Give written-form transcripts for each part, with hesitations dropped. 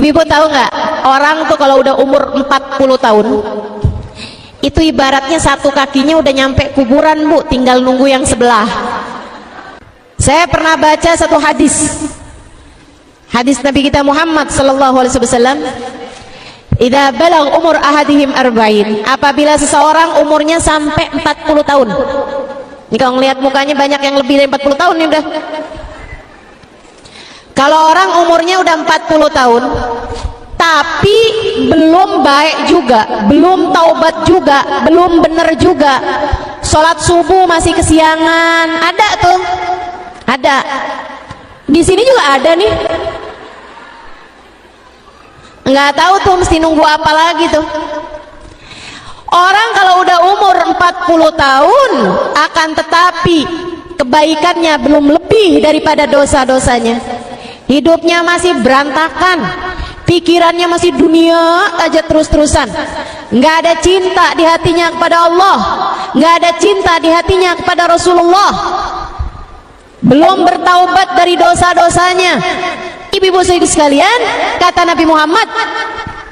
Ibu tahu nggak, orang tuh kalau udah umur 40 tahun itu ibaratnya satu kakinya udah nyampe kuburan, Bu, tinggal nunggu yang sebelah. Saya pernah baca satu hadis Nabi kita Muhammad sallallahu alaihi wasallam, idza balagh umur ahadihim arba'in, apabila seseorang umurnya sampai 40 tahun. Ini kalau ngelihat mukanya banyak yang lebih dari 40 tahun nih udah. Kalau orang umurnya udah 40 tahun tapi belum baik juga, belum taubat juga, belum bener juga, sholat subuh masih kesiangan, ada tuh, ada. Di sini juga ada nih. Nggak tahu tuh mesti nunggu apa lagi tuh. Orang kalau udah umur 40 tahun akan tetapi kebaikannya belum lebih daripada dosa-dosanya, hidupnya masih berantakan, pikirannya masih dunia aja terus-terusan, nggak ada cinta di hatinya kepada Allah, nggak ada cinta di hatinya kepada Rasulullah, belum bertaubat dari dosa-dosanya. Ibu-ibu sekalian, kata Nabi Muhammad,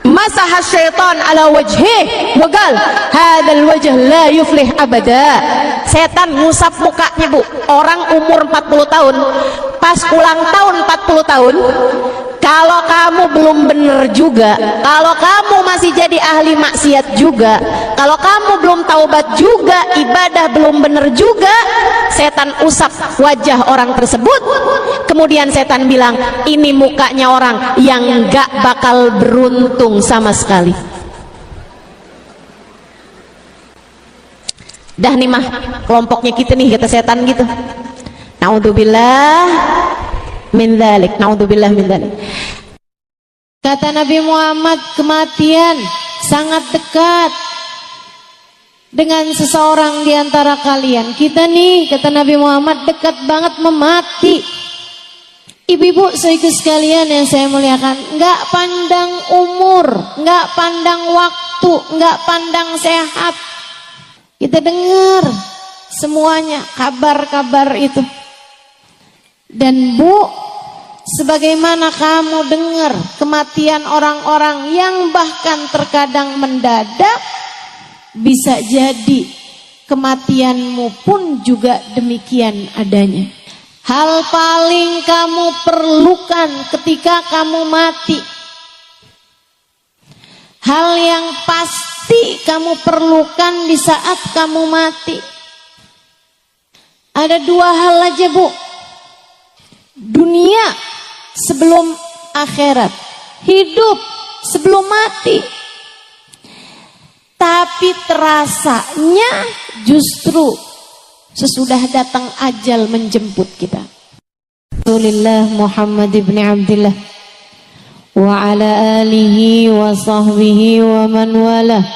masaha syaitan ala wajhih wa qal hadzal wajh la yuflih abada. Setan ngusap mukanya, Bu, orang umur 40 tahun pas ulang tahun 40 tahun. Kalau kamu belum bener juga, kalau kamu masih jadi ahli maksiat juga, kalau kamu belum taubat juga, ibadah belum bener juga, setan usap wajah orang tersebut. Kemudian setan bilang, ini mukanya orang yang gak bakal beruntung sama sekali. Dah nih mah kelompoknya kita nih, kata setan gitu. Naudzubillah min dzalik, naudzubillah min dzalik. Kata Nabi Muhammad, kematian sangat dekat dengan seseorang di antara kalian. Kita nih, kata Nabi Muhammad, dekat banget memati. Ibu-ibu sekalian yang saya muliakan, nggak pandang umur, nggak pandang waktu, nggak pandang sehat. Kita dengar semuanya kabar-kabar itu. Dan Bu, sebagaimana kamu dengar kematian orang-orang yang bahkan terkadang mendadak, bisa jadi kematianmu pun juga demikian adanya. Hal paling kamu perlukan ketika kamu mati, hal yang pasti kamu perlukan di saat kamu mati, ada dua hal aja, Bu. Dunia sebelum akhirat, hidup sebelum mati. Tapi terasanya justru sesudah datang ajal menjemput kita. Rasulullah Muhammad ibn Abdullah wa ala alihi wa sahbihi wa man wala.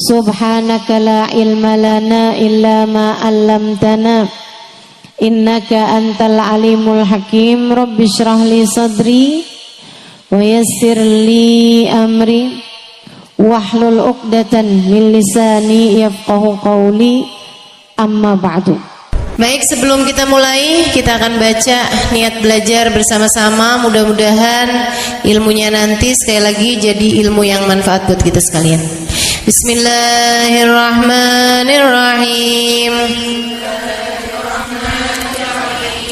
Subhanaka la ilma lana illa ma 'allamtana innaka antal alimul hakim. Rabbi shrah li sadri wa yassir li amri wahlul 'uqdatan min lisani yafqahu qawli. Amma ba'du. Baik, sebelum kita mulai, kita akan baca niat belajar bersama-sama. Mudah-mudahan ilmunya nanti sekali lagi jadi ilmu yang manfaat buat kita sekalian. Bismillahirrahmanirrahim.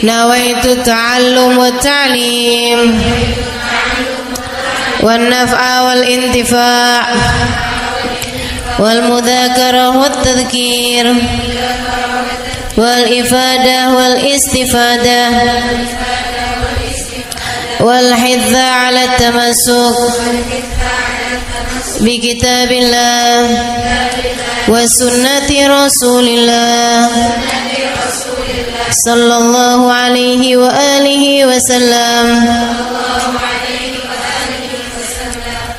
Nawaitu ta'allum wa ta'lim wan naf'a wal intifa' wal mudzakarah wat tadhkir wal ifadah wal istifadah wal hidza 'ala tamassuk bi kitabillah wa sunnati rasulillah sallallahu alaihi wa alihi wasallam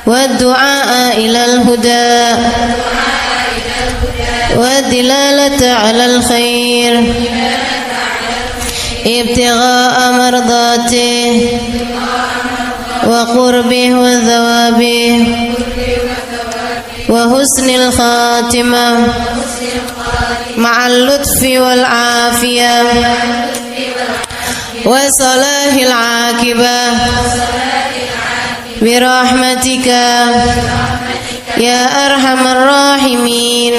wa du'a ilal huda wa dilalata 'alal khair ibtigha'a mardatihi wa qurbih wa thawabih wa husnil khatimah ma'al lutfi wal afiyah wa salahil aqibah برحمتك يا أرحم الراحمين.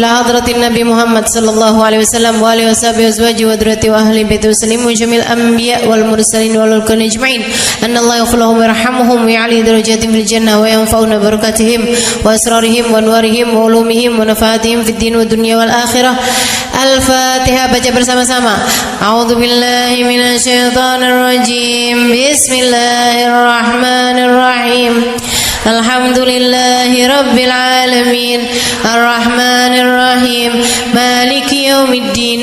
إلى حضرة النبي محمد صلى الله عليه وسلم وآله وصحبه وأزواجه وذريته وأهل بيته وسلم وجميع الأنبياء والمرسلين والملائكة أجمعين أن الله يغفر لهم ويرحمهم ويعلي درجاتهم في الجنة وينفعنا ببركاتهم وأسرارهم وأنوارهم وعلومهم ونفعاتهم في الدين والدنيا والآخرة. Al-Fatihah, baca bersama-sama. A'udzu billahi minasyaitonir rajim. Bismillahirrahmanirrahim. Alhamdulillahi rabbil alamin. Arrahmanir rahim. Maliki yaumiddin.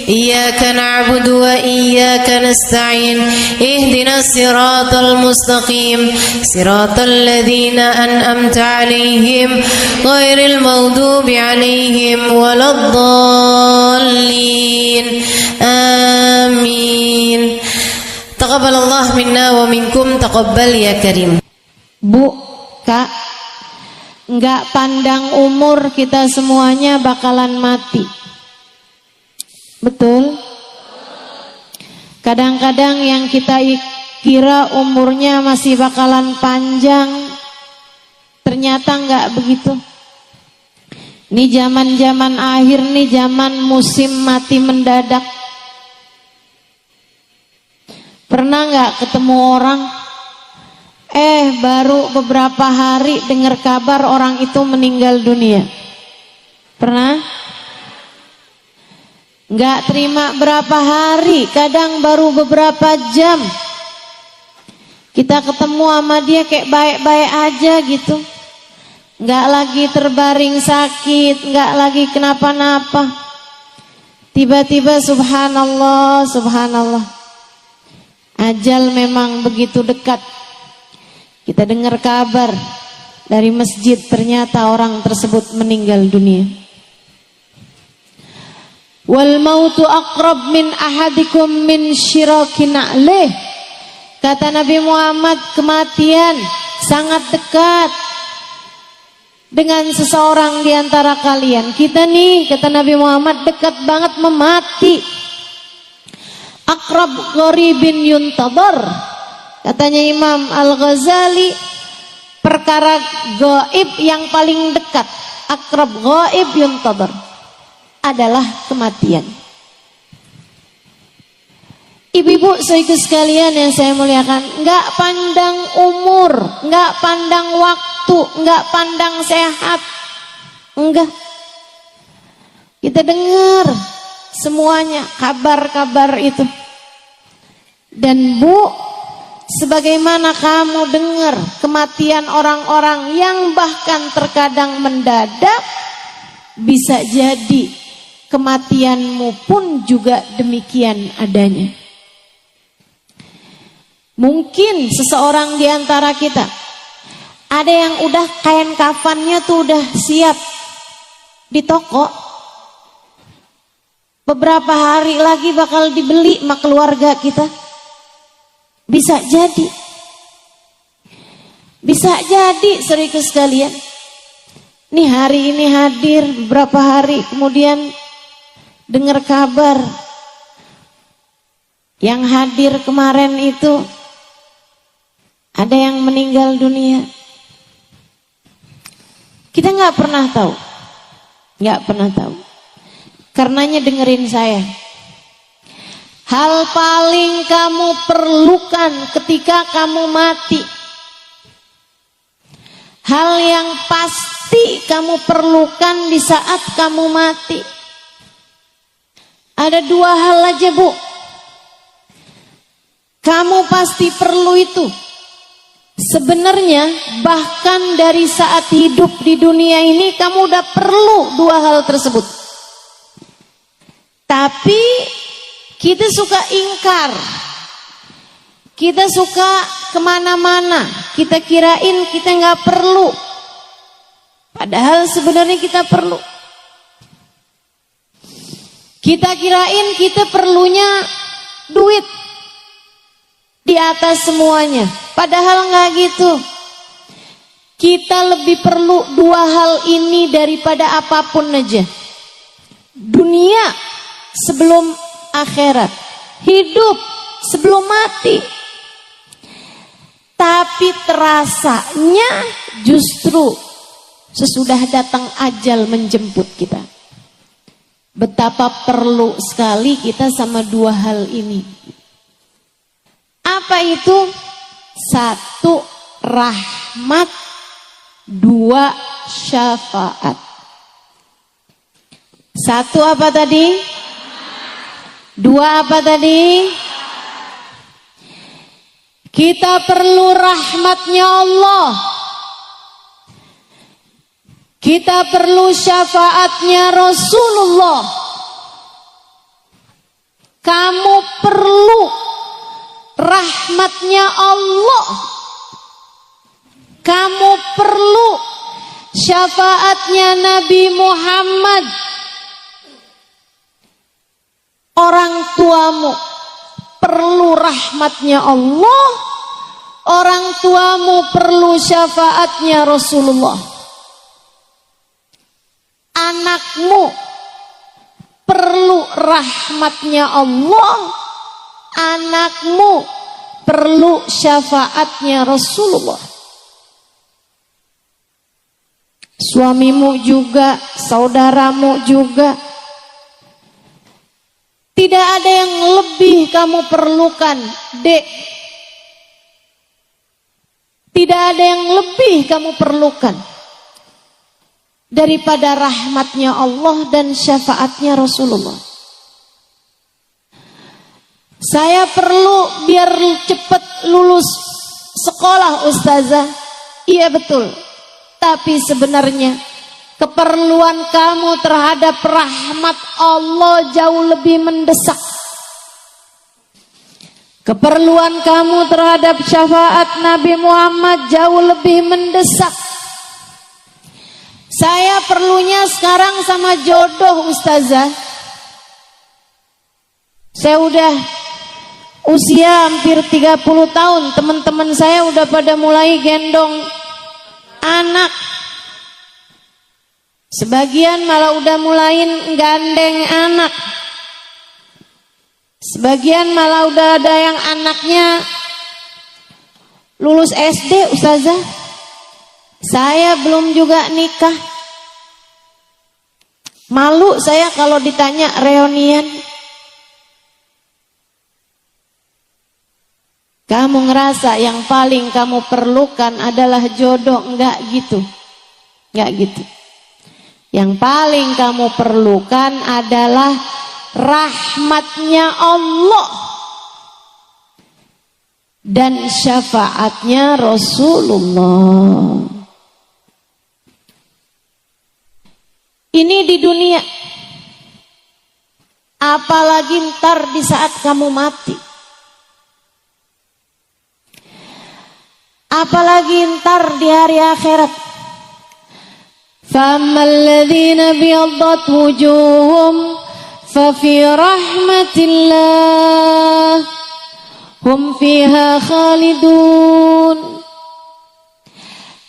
Iyyaka na'budu wa iyyaka nasta'in. Ihdinas siratal mustaqim. Siratal ladzina an'amta 'alaihim ghairil maghdubi 'alaihim waladdallin. Amin. Taqabbalallahu minna wa minkum, taqabbal ya karim. Bu, Kak, nggak pandang umur, kita semuanya bakalan mati. Betul? Kadang-kadang yang kita kira umurnya masih bakalan panjang, ternyata nggak begitu. Ini zaman-zaman akhir nih, zaman musim mati mendadak. Pernah nggak ketemu orang, baru beberapa hari dengar kabar orang itu meninggal dunia? Pernah? Nggak terima berapa hari, kadang baru beberapa jam kita ketemu sama dia kayak baik-baik aja gitu. Nggak lagi terbaring sakit, nggak lagi kenapa-napa. Tiba-tiba subhanallah, subhanallah, ajal memang begitu dekat. Kita dengar kabar dari masjid, ternyata orang tersebut meninggal dunia. Wal mautu aqrab min ahadikum min syirakin na'lih. Kata Nabi Muhammad, kematian sangat dekat dengan seseorang di antara kalian. Kita nih, kata Nabi Muhammad, dekat banget memati. Aqrab gharibin yuntadhar. Katanya Imam Al-Ghazali, perkara gaib yang paling dekat, aqrab ghaib yuntadhar, adalah kematian. Ibu-ibu saudara sekalian yang saya muliakan, enggak pandang umur, enggak pandang waktu, enggak pandang sehat, enggak. Kita dengar semuanya kabar-kabar itu. Dan Bu, sebagaimana kamu dengar kematian orang-orang yang bahkan terkadang mendadak, bisa jadi kematianmu pun juga demikian adanya. Mungkin seseorang di antara kita ada yang udah kain kafannya tuh udah siap di toko, beberapa hari lagi bakal dibeli sama keluarga kita. Bisa jadi, bisa jadi saudara sekalian. Nih hari ini hadir, beberapa hari kemudian dengar kabar yang hadir kemarin itu ada yang meninggal dunia. Kita nggak pernah tahu, nggak pernah tahu. Karenanya dengerin saya. Hal paling kamu perlukan ketika kamu mati, hal yang pasti kamu perlukan di saat kamu mati, ada dua hal aja Bu. Kamu pasti perlu itu. Sebenarnya bahkan dari saat hidup di dunia ini kamu udah perlu dua hal tersebut. Tapi kita suka ingkar, kita suka kemana-mana, kita kirain kita nggak perlu, padahal sebenarnya kita perlu. Kita kirain kita perlunya duit di atas semuanya, padahal nggak gitu. Kita lebih perlu dua hal ini daripada apapun aja. Dunia sebelum akhirat, hidup sebelum mati. Tapi terasanya justru sesudah datang ajal menjemput kita. Betapa perlu sekali kita sama dua hal ini. Apa itu? Satu, rahmat. Dua, syafaat. Satu apa tadi? Dua apa tadi? Kita perlu rahmatnya Allah. Kita perlu syafaatnya Rasulullah. Kamu perlu rahmatnya Allah. Kamu perlu syafaatnya Nabi Muhammad. Orang tuamu perlu rahmatnya Allah. Orang tuamu perlu syafaatnya Rasulullah. Anakmu perlu rahmatnya Allah. Anakmu perlu syafaatnya Rasulullah. Suamimu juga, saudaramu juga. Tidak ada yang lebih kamu perlukan, Dek. Tidak ada yang lebih kamu perlukan daripada rahmatnya Allah dan syafaatnya Rasulullah. Saya perlu biar cepat lulus sekolah, Ustazah. Iya betul. Tapi sebenarnya keperluan kamu terhadap rahmat Allah jauh lebih mendesak. Keperluan kamu terhadap syafaat Nabi Muhammad jauh lebih mendesak. Saya perlunya sekarang sama jodoh, Ustazah. Saya udah usia hampir 30 tahun. Teman-teman saya udah pada mulai gendong anak. Sebagian malah udah mulain gandeng anak. Sebagian malah udah ada yang anaknya lulus SD, Ustazah. Saya belum juga nikah. Malu saya kalau ditanya reunian. Kamu ngerasa yang paling kamu perlukan adalah jodoh? Enggak gitu. Enggak gitu. Yang paling kamu perlukan adalah rahmatnya Allah dan syafaatnya Rasulullah. Ini di dunia. Apalagi ntar di saat kamu mati. Apalagi ntar di hari akhirat. فَأَمَّا الَّذِينَ بِيَضَّتْ وُجُوهُهُمْ فَفِي رَحْمَةِ اللَّهِ هُمْ فِيهَا خَالِدُونَ.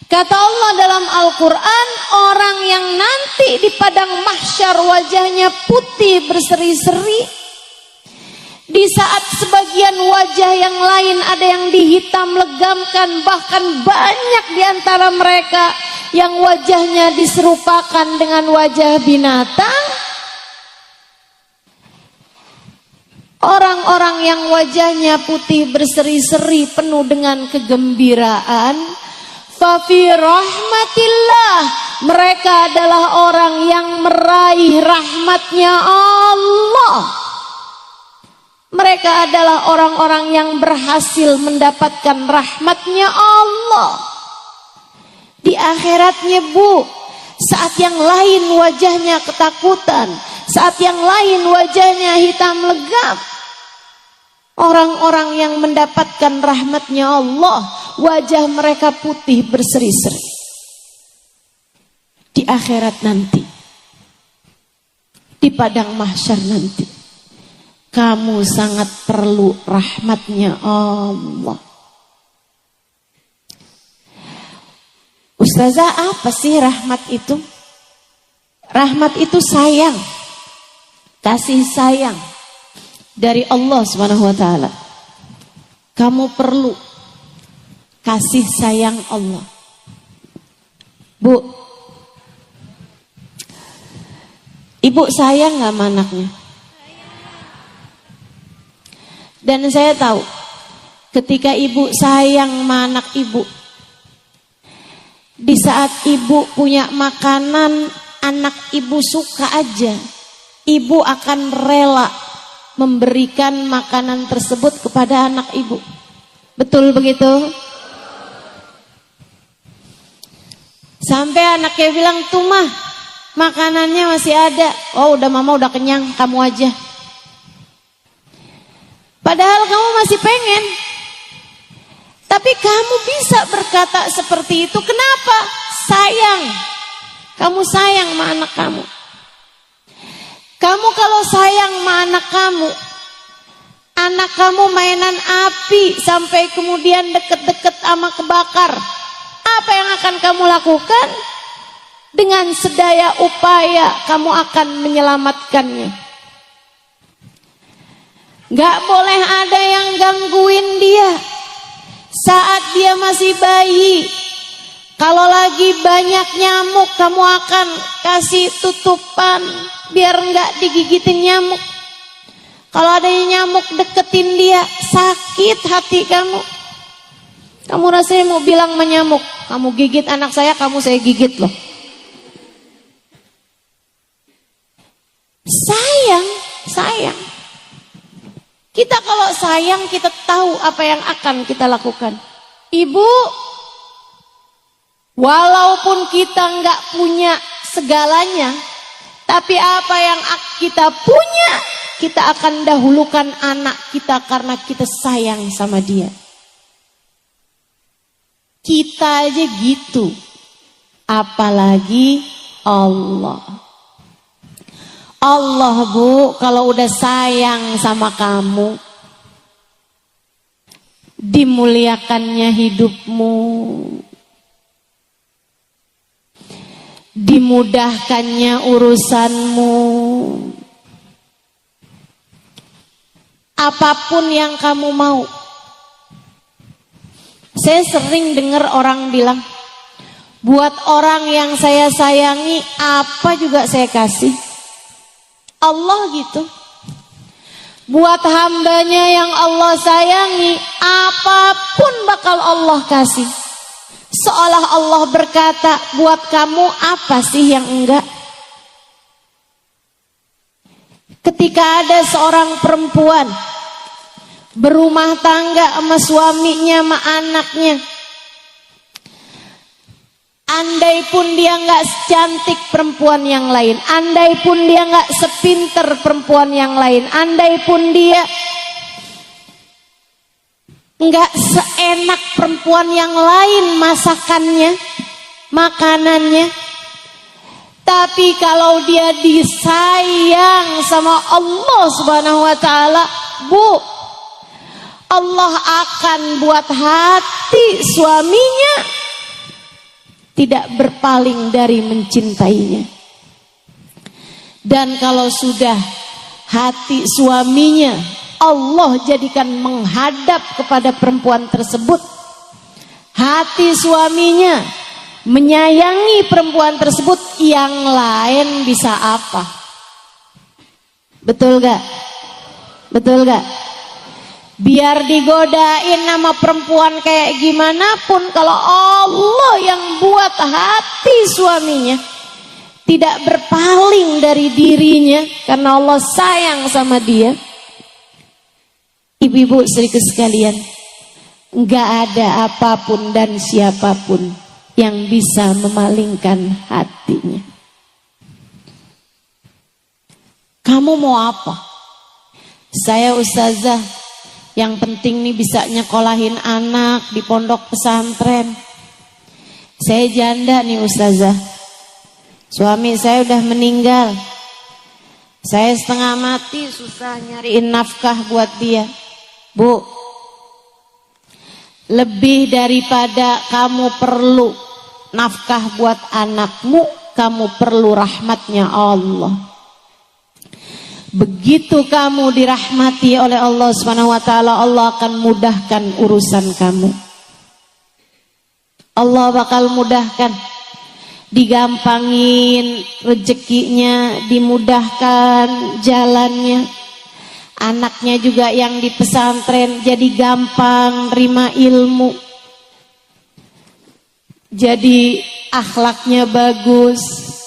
Kata Allah dalam Al-Quran, orang yang nanti di padang mahsyar wajahnya putih berseri-seri, di saat sebagian wajah yang lain ada yang dihitam legamkan, bahkan banyak di antara mereka yang wajahnya diserupakan dengan wajah binatang. Orang-orang yang wajahnya putih berseri-seri penuh dengan kegembiraan, fafi rahmatillah, mereka adalah orang yang meraih rahmatnya Allah. Mereka adalah orang-orang yang berhasil mendapatkan rahmatnya Allah. Di akhiratnya, Bu, saat yang lain wajahnya ketakutan, saat yang lain wajahnya hitam legam. Orang-orang yang mendapatkan rahmatnya Allah, wajah mereka putih berseri-seri. Di akhirat nanti, di padang mahsyar nanti, kamu sangat perlu rahmatnya Allah. Ustazah, apa sih rahmat itu? Rahmat itu sayang, kasih sayang dari Allah Subhanahu wa taala. Kamu perlu kasih sayang Allah. Bu, ibu sayang gak sama anaknya? Dan saya tahu ketika ibu sayang sama anak ibu, di saat ibu punya makanan anak ibu suka aja, ibu akan rela memberikan makanan tersebut kepada anak ibu. Betul begitu? Sampai anaknya bilang, tuh mah makanannya masih ada. Oh udah mama udah kenyang, kamu aja. Padahal kamu masih pengen. Tapi kamu bisa berkata seperti itu. Kenapa? Sayang. Kamu sayang sama anak kamu. Kamu kalau sayang sama anak kamu mainan api sampai kemudian deket-deket sama kebakar. Apa yang akan kamu lakukan? Dengan sedaya upaya kamu akan menyelamatkannya. Gak boleh ada yang gangguin dia saat dia masih bayi. Kalau lagi banyak nyamuk, kamu akan kasih tutupan biar gak digigitin nyamuk. Kalau ada nyamuk deketin dia, sakit hati kamu. Kamu rasanya mau bilang menyamuk, kamu gigit anak saya gigit loh. Sayang. Kita kalau sayang, kita tahu apa yang akan kita lakukan. Ibu, walaupun kita nggak punya segalanya, tapi apa yang kita punya, kita akan dahulukan anak kita karena kita sayang sama dia. Kita aja gitu, apalagi Allah. Allah bu, kalau udah sayang sama kamu, dimuliakannya hidupmu, dimudahkannya urusanmu, apapun yang kamu mau. Saya sering dengar orang bilang, buat orang yang saya sayangi apa juga saya kasih. Allah gitu. Buat hambanya yang Allah sayangi, apapun bakal Allah kasih. Seolah Allah berkata, buat kamu apa sih yang enggak? Ketika ada seorang perempuan berumah tangga sama suaminya, sama anaknya, andai pun dia nggak secantik perempuan yang lain, andai pun dia nggak sepinter perempuan yang lain, andai pun dia nggak seenak perempuan yang lain masakannya, makanannya, tapi kalau dia disayang sama Allah Subhanahu wa taala, Bu, Allah akan buat hati suaminya tidak berpaling dari mencintainya. Dan kalau sudah hati suaminya Allah jadikan menghadap kepada perempuan tersebut, hati suaminya menyayangi perempuan tersebut, yang lain bisa apa? Betul gak? Betul gak? Biar digodain nama perempuan kayak gimana pun, kalau Allah yang buat hati suaminya tidak berpaling dari dirinya karena Allah sayang sama dia. Ibu-ibu saudaraku sekalian, enggak ada apapun dan siapapun yang bisa memalingkan hatinya. Kamu mau apa? Saya ustazah, yang penting nih bisa nyekolahin anak di pondok pesantren. Saya janda nih ustazah, suami saya udah meninggal, saya setengah mati susah nyariin nafkah buat dia. Bu, lebih daripada kamu perlu nafkah buat anakmu, kamu perlu rahmatnya Allah. Begitu kamu dirahmati oleh Allah Subhanahu wa taala, Allah akan mudahkan urusan kamu. Allah bakal mudahkan, digampangin rezekinya, dimudahkan jalannya. Anaknya juga yang di pesantren jadi gampang terima ilmu, jadi akhlaknya bagus,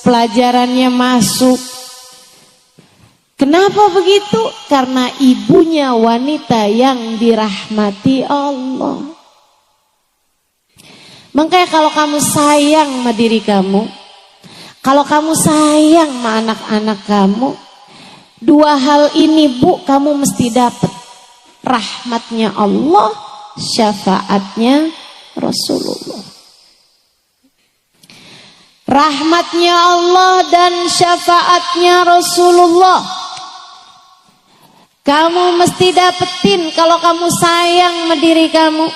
pelajarannya masuk. Kenapa begitu? Karena ibunya wanita yang dirahmati Allah. Makanya kalau kamu sayang sama diri kamu, kalau kamu sayang sama anak-anak kamu, dua hal ini Bu, kamu mesti dapat. Rahmatnya Allah, syafaatnya Rasulullah. Rahmatnya Allah dan syafaatnya Rasulullah kamu mesti dapetin kalau kamu sayang sama diri kamu.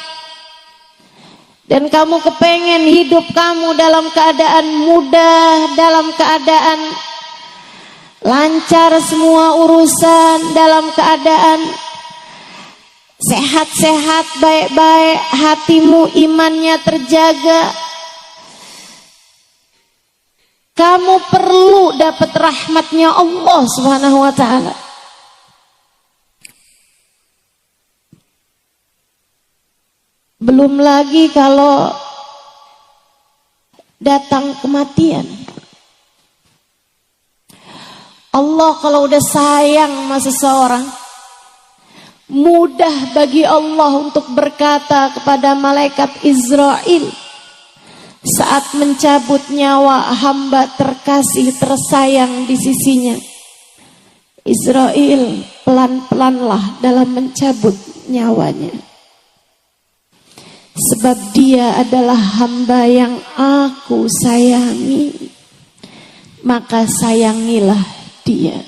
Dan kamu kepengen hidup kamu dalam keadaan mudah, dalam keadaan lancar semua urusan, dalam keadaan sehat-sehat, baik-baik, hatimu imannya terjaga. Kamu perlu dapat rahmatnya Allah Subhanahu wa ta'ala. Belum lagi kalau datang kematian. Allah kalau udah sayang sama seseorang, mudah bagi Allah untuk berkata kepada malaikat Israel saat mencabut nyawa hamba terkasih tersayang di sisinya. Israel, pelan-pelanlah dalam mencabut nyawanya. Sebab dia adalah hamba yang aku sayangi, maka sayangilah dia.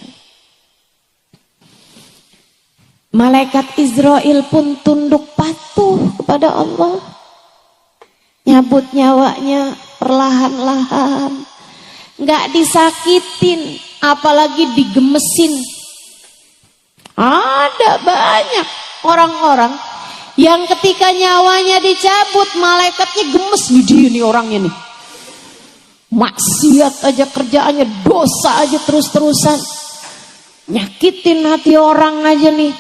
Malaikat Israel pun tunduk patuh kepada Allah. Nyabut nyawanya perlahan-lahan, nggak disakitin, apalagi digemesin. Ada banyak orang-orang yang ketika nyawanya dicabut, malaikatnya gemes. Nih dia nih orangnya nih, maksiat aja kerjaannya, dosa aja terus-terusan, nyakitin hati orang aja nih.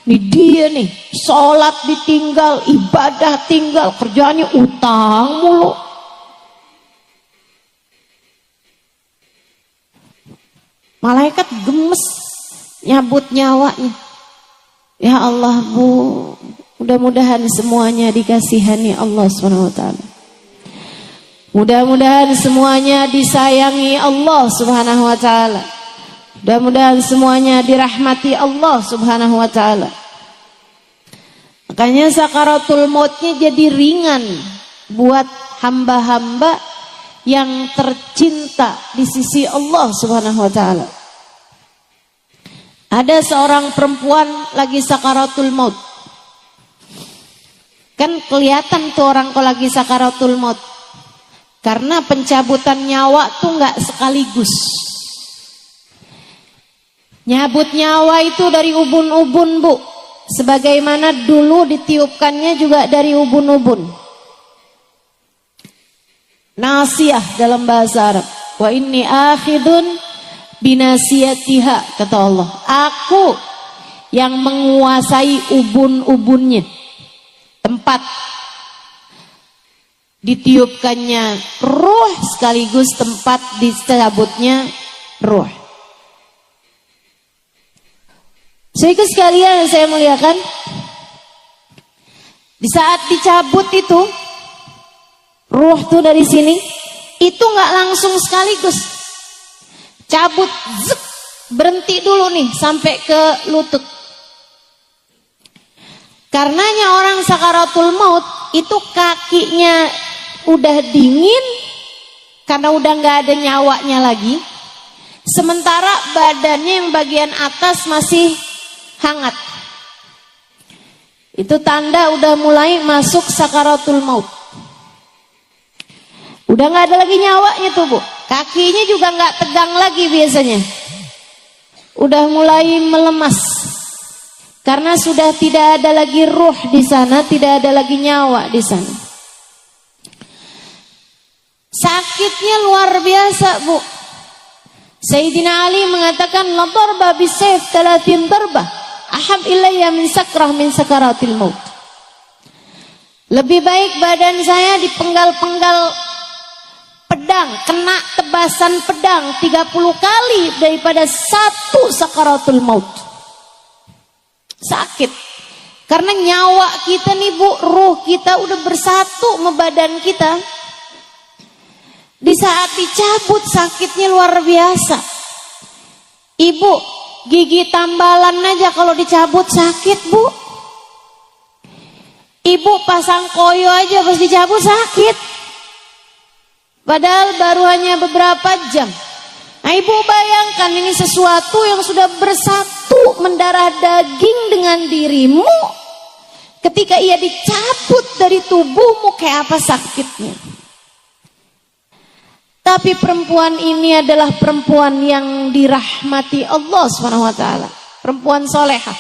Nih dia nih, sholat ditinggal, ibadah tinggal, kerjaannya utang mulu. Malaikat gemes nyabut nyawanya. Ya Allah Bu, mudah-mudahan semuanya dikasihani Allah SWT. Mudah-mudahan semuanya disayangi Allah Subhanahu wa ta'ala. Mudah-mudahan semuanya dirahmati Allah Subhanahu wa ta'ala. Makanya sakaratul mautnya jadi ringan buat hamba-hamba yang tercinta di sisi Allah Subhanahu wa ta'ala. Ada seorang perempuan lagi sakaratul maut. Kan kelihatan tuh orang kalau lagi sakaratul maut. Karena pencabutan nyawa tuh nggak sekaligus. Nyabut nyawa itu dari ubun-ubun Bu. Sebagaimana dulu ditiupkannya juga dari ubun-ubun. Nasiyah dalam bahasa Arab. Wa inni akhidun binasiyatiha, kata Allah. Aku yang menguasai ubun-ubunnya. Tempat ditiupkannya ruh sekaligus tempat dicabutnya ruh. Saudara sekalian saya muliakan, di saat dicabut itu ruh tuh dari sini, itu nggak langsung sekaligus. Cabut, zek, berhenti dulu nih sampai ke lutut. Karenanya orang sakaratul maut itu kakinya udah dingin karena udah nggak ada nyawanya lagi. Sementara badannya yang bagian atas masih hangat. Itu tanda udah mulai masuk sakaratul maut. Udah nggak ada lagi nyawanya tuh Bu. Kakinya juga nggak tegang lagi biasanya. Udah mulai melemas. Karena sudah tidak ada lagi ruh di sana, tidak ada lagi nyawa di sana. Sakitnya luar biasa, Bu. Sayyidina Ali mengatakan, la darba bisayf 30 darbah ahab ilayya min sakrah min sakaratil maut. Lebih baik badan saya dipenggal-penggal pedang, kena tebasan pedang 30 kali daripada satu sakaratul maut. Sakit. Karena nyawa kita nih, Bu, ruh kita udah bersatu sama badan kita. Di saat dicabut sakitnya luar biasa. Ibu, gigi tambalan aja kalau dicabut sakit, Bu. Ibu pasang koyo aja pas dicabut sakit. Padahal baru hanya beberapa jam. Nah, Ibu bayangkan ini sesuatu yang sudah bersatu mendarah daging dengan dirimu. Ketika ia dicabut dari tubuhmu, kayak apa sakitnya. Tapi perempuan ini adalah perempuan yang dirahmati Allah SWT. Perempuan solehah.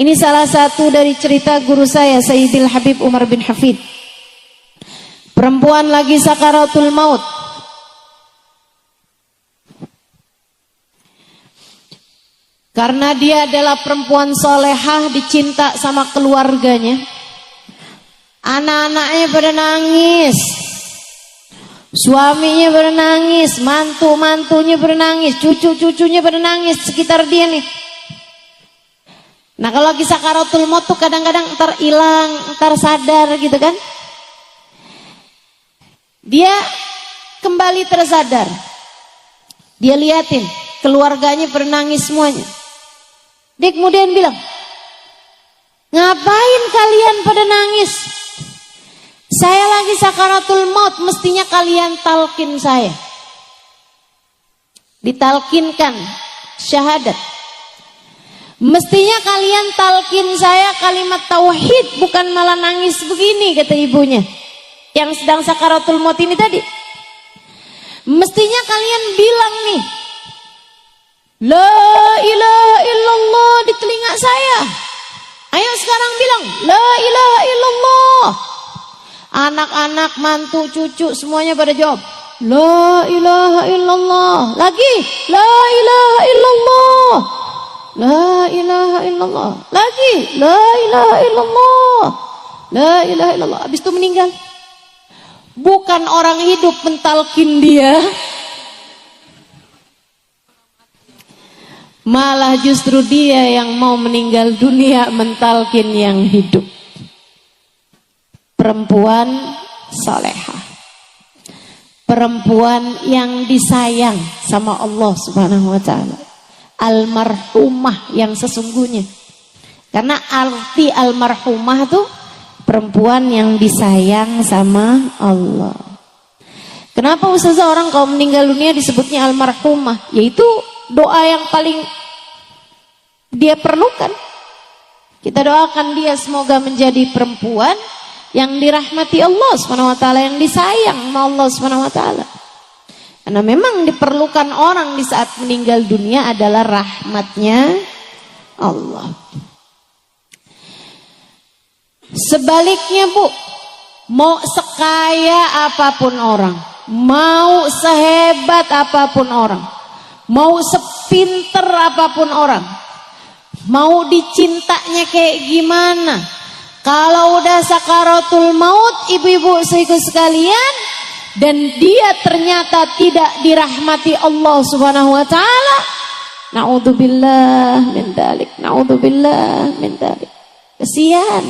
Ini salah satu dari cerita guru saya, Sayyidil Habib Umar bin Hafid. Perempuan lagi sakaratul maut. Karena dia adalah perempuan solehah, dicinta sama keluarganya. Anak-anaknya pada nangis. Suaminya pada nangis, mantu-mantunya pada nangis, cucu-cucunya pada nangis sekitar dia nih. Nah, kalau lagi sakaratul maut tuh kadang-kadang ntar hilang, ntar sadar gitu kan. Dia kembali tersadar. Dia liatin keluarganya pada nangis semuanya. Dia kemudian bilang, ngapain kalian pada nangis? Saya lagi sakaratul maut, mestinya kalian talkin saya. Ditalkinkan syahadat. Mestinya kalian talkin saya kalimat tauhid, bukan malah nangis begini, kata ibunya. Yang sedang sakaratul maut ini tadi. Mestinya kalian bilang nih, la ilaha illallah di telinga saya. Ayo sekarang bilang, la ilaha illallah. Anak-anak, mantu, cucu semuanya pada jawab, la ilaha illallah. Lagi, la ilaha illallah. La ilaha illallah. Lagi, la ilaha illallah. La ilaha illallah. Habis itu meninggal. Bukan orang hidup mentalkin dia, malah justru dia yang mau meninggal dunia mentalkin yang hidup. Perempuan salehah, perempuan yang disayang sama Allah Subhanahu wa ta'ala, almarhumah yang sesungguhnya. Karena arti almarhumah tuh perempuan yang disayang sama Allah. Kenapa ustazah orang kalau meninggal dunia disebutnya almarhumah? Yaitu doa yang paling dia perlukan. Kita doakan dia semoga menjadi perempuan yang dirahmati Allah SWT, yang disayang sama Allah SWT. Karena memang diperlukan orang di saat meninggal dunia adalah rahmatnya Allah. Sebaliknya, Bu, mau sekaya apapun orang, mau sehebat apapun orang, mau sepinter apapun orang, mau dicintanya kayak gimana, kalau udah sakaratul maut, ibu-ibu saudaraku sekalian, dan dia ternyata tidak dirahmati Allah Subhanahu wa ta'ala, naudzubillah min dzalik, naudzubillah min dzalik. Kesian.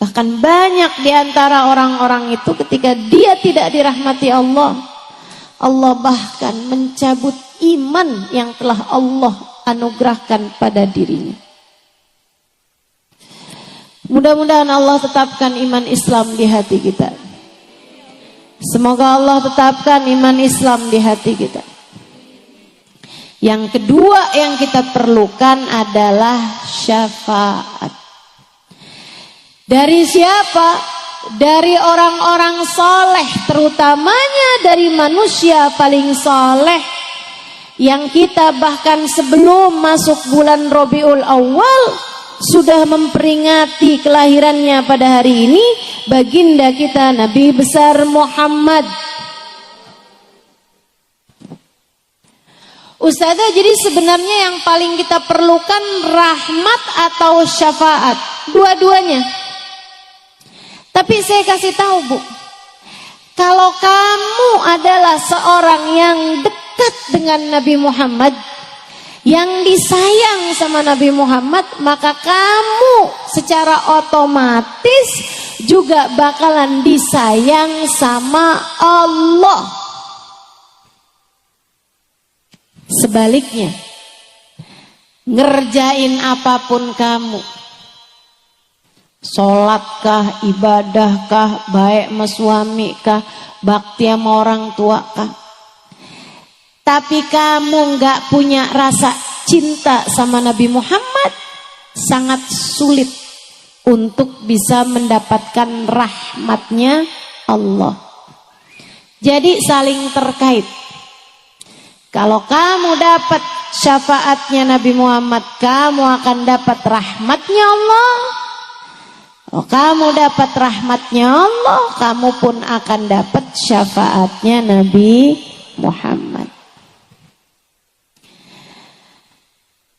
Bahkan banyak di antara orang-orang itu ketika dia tidak dirahmati Allah, Allah bahkan mencabut iman yang telah Allah anugerahkan pada dirinya. Mudah-mudahan Allah tetapkan iman Islam di hati kita. Semoga Allah tetapkan iman Islam di hati kita. Yang kedua yang kita perlukan adalah syafaat. Dari siapa? Dari orang-orang soleh, terutamanya dari manusia paling soleh, yang kita bahkan sebelum masuk bulan Rabiul Awal sudah memperingati kelahirannya pada hari ini, baginda kita Nabi besar Muhammad. Ustazah, jadi sebenarnya yang paling kita perlukan rahmat atau syafaat? Dua-duanya. Tapi saya kasih tahu Bu, kalau kamu adalah seorang yang dekat dengan Nabi Muhammad, yang disayang sama Nabi Muhammad, maka kamu secara otomatis juga bakalan disayang sama Allah. Sebaliknya, ngerjain apapun kamu, sholatkah, ibadahkah, baik sama suami kah, bakti sama orang tua kah, tapi kamu nggak punya rasa cinta sama Nabi Muhammad, sangat sulit untuk bisa mendapatkan rahmatnya Allah. Jadi saling terkait. Kalau kamu dapat syafaatnya Nabi Muhammad, kamu akan dapat rahmatnya Allah. Kalau kamu dapat rahmatnya Allah, kamu pun akan dapat syafaatnya Nabi Muhammad.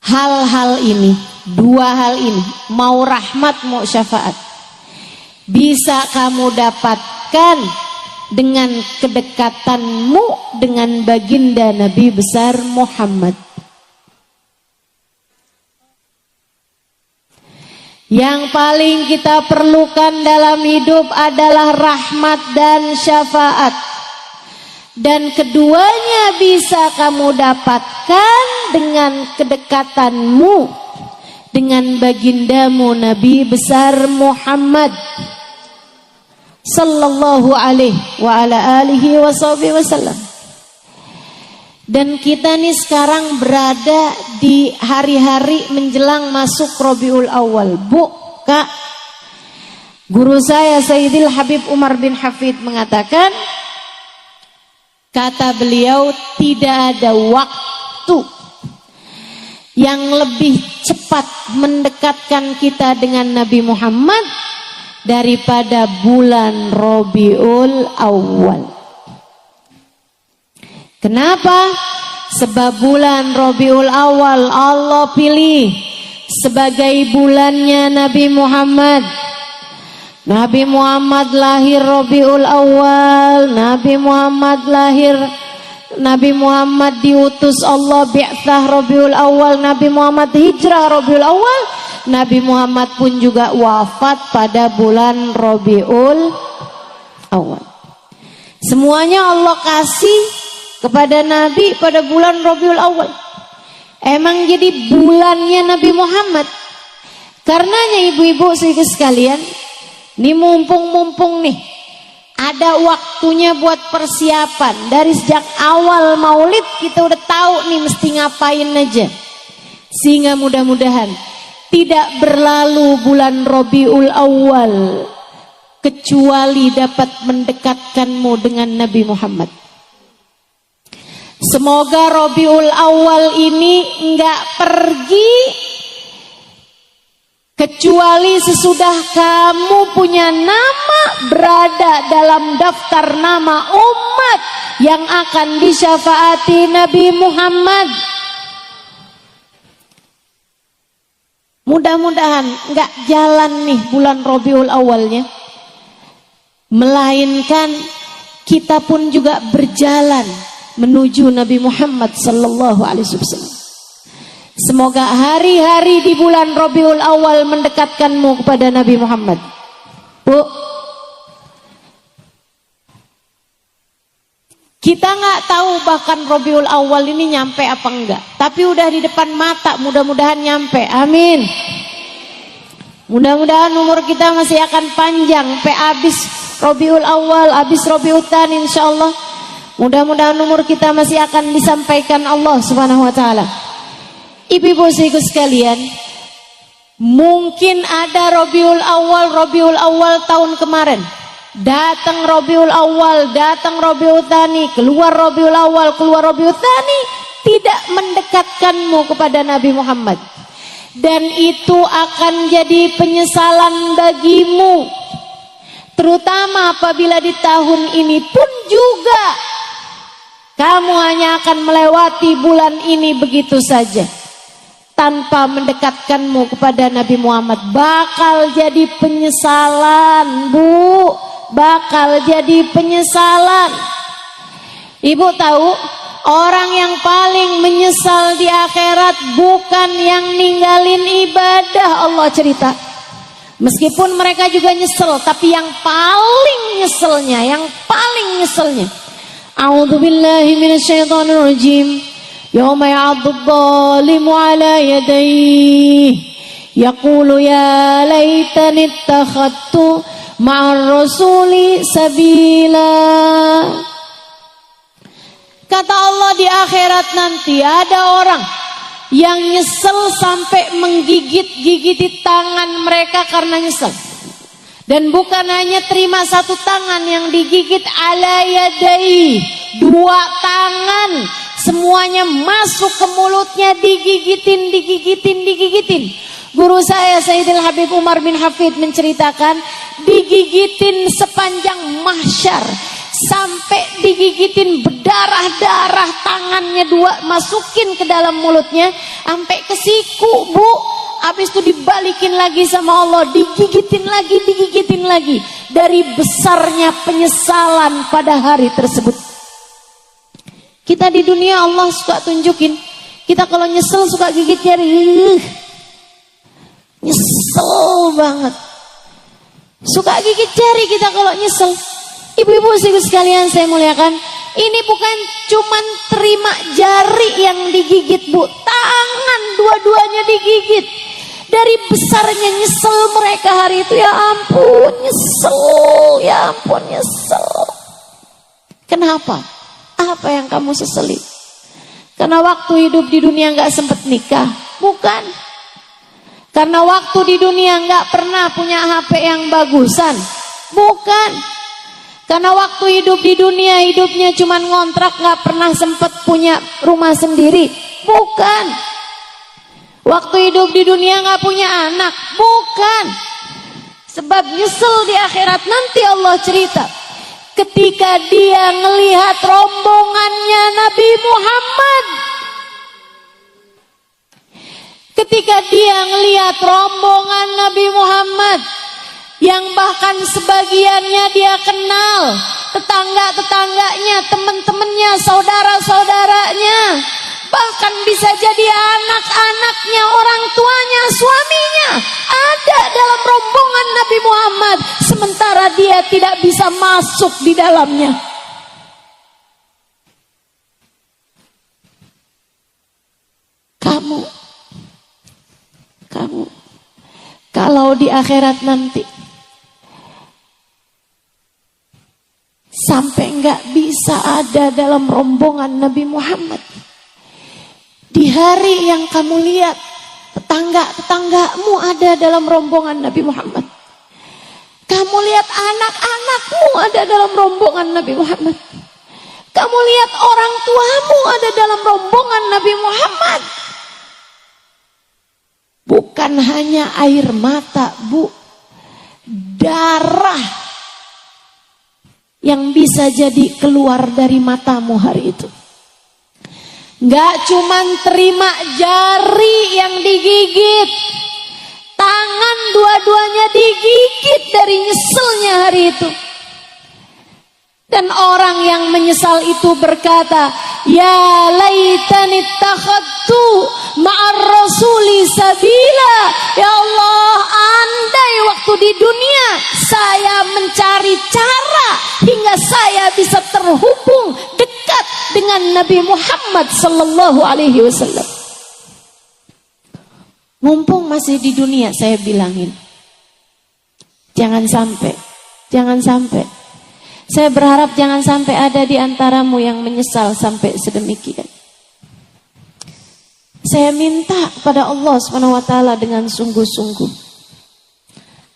Hal-hal ini, dua hal ini, mau rahmat mau syafaat, bisa kamu dapatkan dengan kedekatanmu dengan baginda Nabi besar Muhammad. Yang paling kita perlukan dalam hidup adalah rahmat dan syafaat. Dan keduanya bisa kamu dapatkan dengan kedekatanmu dengan bagindamu Nabi besar Muhammad sallallahu alaihi wa ala alihi wasallam. Dan kita nih sekarang berada di hari-hari menjelang masuk Rabiul Awal. Bu, Kak, guru saya Sayyidil Habib Umar bin Hafid mengatakan, kata beliau, tidak ada waktu yang lebih cepat mendekatkan kita dengan Nabi Muhammad daripada bulan Rabiul Awal. Kenapa? Sebab bulan Rabiul Awal Allah pilih sebagai bulannya Nabi Muhammad. Nabi Muhammad lahir Rabiul Awal, Nabi Muhammad diutus Allah bi'tsah Rabiul Awal, Nabi Muhammad hijrah Rabiul Awal, Nabi Muhammad pun juga wafat pada bulan Rabiul Awal. Semuanya Allah kasih kepada Nabi pada bulan Rabiul Awal. Emang jadi bulannya Nabi Muhammad. Karenanya ibu-ibu sekalian, nih mumpung nih ada waktunya buat persiapan. Dari sejak awal maulid kita udah tahu nih mesti ngapain aja, sehingga mudah-mudahan tidak berlalu bulan Rabiul Awal kecuali dapat mendekatkanmu dengan Nabi Muhammad. Semoga Rabiul Awal ini enggak pergi kecuali sesudah kamu punya nama berada dalam daftar nama umat yang akan disyafaati Nabi Muhammad. Mudah-mudahan enggak jalan nih bulan Rabiul Awalnya, melainkan kita pun juga berjalan menuju Nabi Muhammad sallallahu alaihi wasallam. Semoga hari-hari di bulan Rabiul Awal mendekatkanmu kepada Nabi Muhammad. Bu, kita nggak tahu bahkan Rabiul Awal ini nyampe apa enggak, tapi udah di depan mata, mudah-mudahan nyampe. Amin. Mudah-mudahan umur kita masih akan panjang sampai habis Rabiul Awal, habis Rabiul Tsani insyaallah. Mudah-mudahan umur kita masih akan disampaikan Allah Subhanahu wa taala. Ibu-ibu sekalian, mungkin ada Rabiul Awal tahun kemarin. Datang Rabiul Awal, datang Rabiul Tsani, keluar Rabiul Awal, keluar Rabiul Tsani, tidak mendekatkanmu kepada Nabi Muhammad. Dan itu akan jadi penyesalan bagimu, terutama apabila di tahun ini pun juga kamu hanya akan melewati bulan ini begitu saja tanpa mendekatkanmu kepada Nabi Muhammad. Bakal jadi penyesalan, Bu, bakal jadi penyesalan. Ibu tahu, orang yang paling menyesal di akhirat bukan yang ninggalin ibadah, Allah cerita. Meskipun mereka juga nyesel, tapi yang paling nyeselnya, A'udzu billahi minasyaitonir rajim. Yauma ya'addu adh-dhalimu 'ala yadayhi yaqulu ya laitani ittakhadtu ma'ar rasuli sabila. Kata Allah, di akhirat nanti ada orang yang nyesel sampai menggigit-gigiti tangan mereka karena nyesel. Dan bukan hanya terima satu tangan yang digigit, ala yadai, dua tangan semuanya masuk ke mulutnya, digigitin. Guru saya Sayyidil Habib Umar bin Hafid menceritakan, digigitin sepanjang mahsyar, sampai digigitin berdarah-darah, tangannya dua masukin ke dalam mulutnya sampai ke siku, Bu. Habis itu dibalikin lagi sama Allah, digigitin lagi dari besarnya penyesalan pada hari tersebut. Kita di dunia Allah suka tunjukin, kita kalau nyesel suka gigit jari, nyesel banget, suka gigit jari kita kalau nyesel. Ibu-ibu sekalian saya muliakan, ini bukan cuman terima jari yang digigit, Bu, tangan dua-duanya digigit. Dari besarnya nyesel mereka hari itu, ya ampun nyesel. Kenapa? Apa yang kamu sesali? Karena waktu hidup di dunia gak sempat nikah? Bukan. Karena waktu di dunia gak pernah punya HP yang bagusan? Bukan. Karena waktu hidup di dunia hidupnya cuma ngontrak, gak pernah sempat punya rumah sendiri? Bukan. Waktu hidup di dunia gak punya anak? Bukan. Sebab nyesel di akhirat nanti Allah cerita, ketika dia ngelihat rombongannya Nabi Muhammad, ketika dia ngelihat rombongan Nabi Muhammad yang bahkan sebagiannya dia kenal, tetangga-tetangganya, teman-temannya, saudara-saudaranya, bahkan bisa jadi anak-anaknya, orang tuanya, suaminya ada dalam rombongan Nabi Muhammad, sementara dia tidak bisa masuk di dalamnya. Kamu kalau di akhirat nanti sampai nggak bisa ada dalam rombongan Nabi Muhammad, di hari yang kamu lihat tetangga-tetanggamu ada dalam rombongan Nabi Muhammad, kamu lihat anak-anakmu ada dalam rombongan Nabi Muhammad, kamu lihat orang tuamu ada dalam rombongan Nabi Muhammad, bukan hanya air mata, Bu, darah yang bisa jadi keluar dari matamu hari itu. Gak cuman terima jari yang digigit, tangan dua-duanya digigit dari nyeselnya hari itu. Dan orang yang menyesal itu berkata, ya laitani takhadtu ma'ar rasuli sabila. Ya Allah, andai waktu di dunia saya mencari cara hingga saya bisa terhubung dekat dengan Nabi Muhammad sallallahu alaihi wasallam. Mumpung masih di dunia, saya bilangin, jangan sampai. Saya berharap jangan sampai ada di antaramu yang menyesal sampai sedemikian. Saya minta kepada Allah SWT dengan sungguh-sungguh,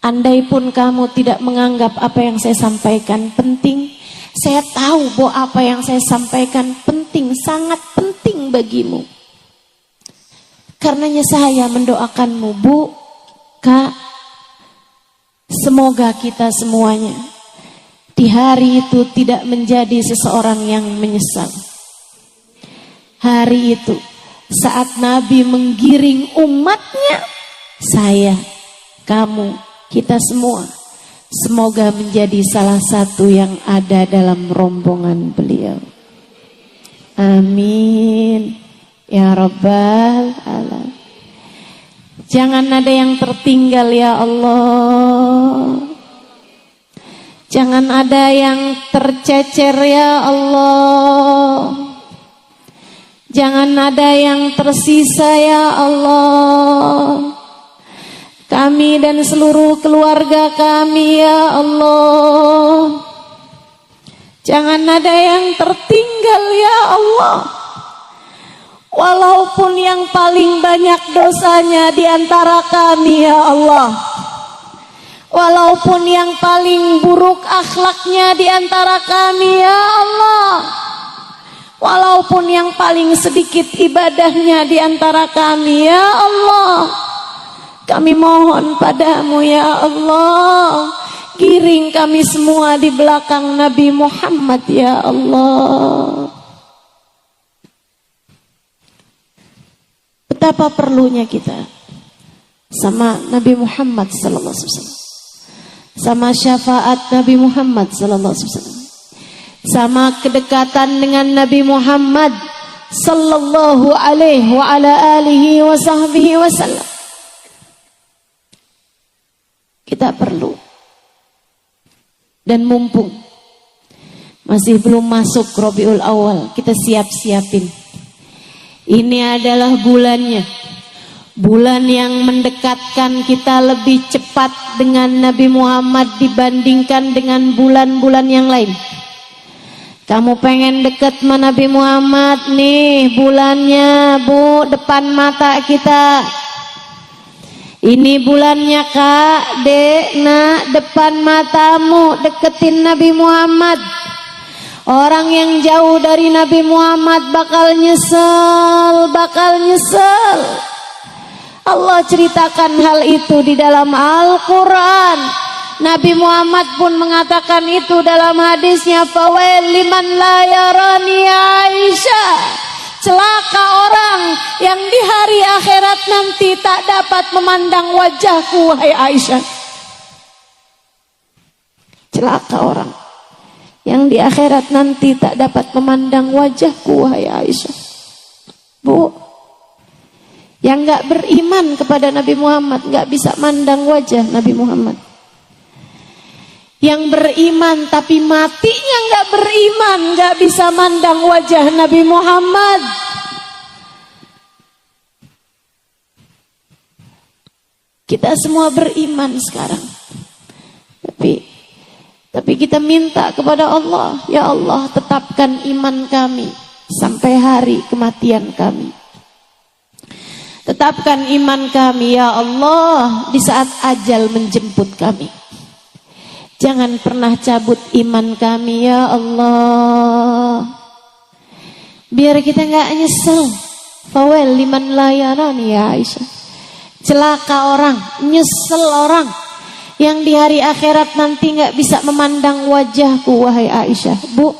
andai pun kamu tidak menganggap apa yang saya sampaikan penting, saya tahu bahwa apa yang saya sampaikan penting, sangat penting bagimu. Karenanya saya mendoakanmu, Bu, Kak, semoga kita semuanya di hari itu tidak menjadi seseorang yang menyesal. Hari itu saat Nabi menggiring umatnya, saya, kamu, kita semua semoga menjadi salah satu yang ada dalam rombongan beliau. Amin ya Rabbal Alamin. Jangan ada yang tertinggal ya Allah. Jangan ada yang tercecer ya Allah. Jangan ada yang tersisa ya Allah. Kami dan seluruh keluarga kami ya Allah. Jangan ada yang tertinggal ya Allah. Walaupun yang paling banyak dosanya di antara kami ya Allah. Walaupun yang paling buruk akhlaknya di antara kami ya Allah. Walaupun yang paling sedikit ibadahnya di antara kami ya Allah. Kami mohon padamu ya Allah, giring kami semua di belakang Nabi Muhammad ya Allah. Betapa perlunya kita sama Nabi Muhammad sallallahu alaihi wasallam, sama syafaat Nabi Muhammad sallallahu alaihi wasallam, sama kedekatan dengan Nabi Muhammad sallallahu alaihi wa ala alihi wa sahbihi wasallam. Kita perlu, dan mumpung masih belum masuk Rabiul Awal, kita siap-siapin. Ini adalah bulannya, bulan yang mendekatkan kita lebih cepat dengan Nabi Muhammad dibandingkan dengan bulan-bulan yang lain. Kamu pengen deket sama Nabi Muhammad, nih bulannya, Bu, depan mata kita. Ini bulannya Kak, Dek, Nak, depan matamu, deketin Nabi Muhammad. Orang yang jauh dari Nabi Muhammad bakal nyesel, bakal nyesel. Allah ceritakan hal itu di dalam Al-Quran. Nabi Muhammad pun mengatakan itu dalam hadisnya, fawail liman la yarani Aisyah. Celaka orang yang di hari akhirat nanti tak dapat memandang wajahku, wahai Aisyah. Celaka orang yang di akhirat nanti tak dapat memandang wajahku, wahai Aisyah. Bu, yang gak beriman kepada Nabi Muhammad gak bisa mandang wajah Nabi Muhammad. Yang beriman tapi matinya gak beriman gak bisa mandang wajah Nabi Muhammad. Kita semua beriman sekarang, tapi kita minta kepada Allah, ya Allah, tetapkan iman kami sampai hari kematian kami. Tetapkan iman kami ya Allah di saat ajal menjemput kami. Jangan pernah cabut iman kami ya Allah. Biar kita gak nyesel. Fawel liman layarani ya Aisyah. Celaka orang, nyesel orang yang di hari akhirat nanti gak bisa memandang wajahku, wahai Aisyah. Bu,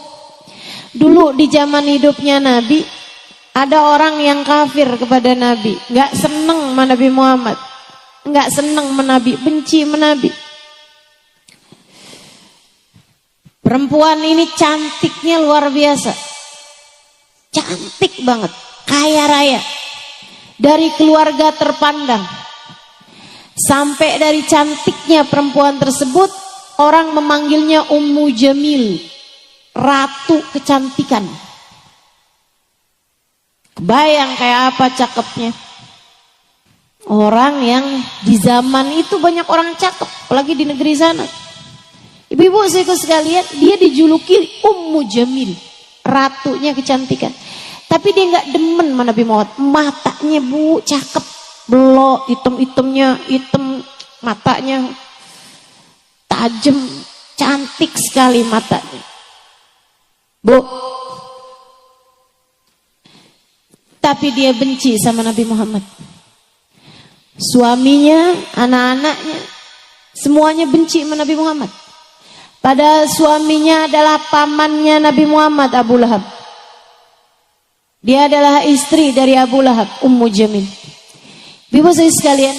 dulu di zaman hidupnya Nabi, ada orang yang kafir kepada Nabi, gak seneng sama Nabi Muhammad, gak seneng sama Nabi, benci sama Nabi. Perempuan ini cantiknya luar biasa, cantik banget, kaya raya, dari keluarga terpandang. Sampai dari cantiknya perempuan tersebut, orang memanggilnya Ummu Jamil, ratu kecantikan. Kebayang kayak apa cakepnya. Orang yang di zaman itu banyak orang cakep, apalagi di negeri sana. Ibu-ibu sekalian, dia dijuluki Ummu Jamil, ratunya kecantikan. Tapi dia nggak demen sama Nabi Muhammad. Matanya Bu cakep, belok, hitam-hitamnya hitam, matanya tajam, cantik sekali matanya. Bu, tapi dia benci sama Nabi Muhammad. suaminya, anak-anaknya, semuanya benci sama Nabi Muhammad. Padahal suaminya adalah pamannya Nabi Muhammad, Abu Lahab. Dia adalah istri dari Abu Lahab, Ummu Jamil. Ibu saya sekalian,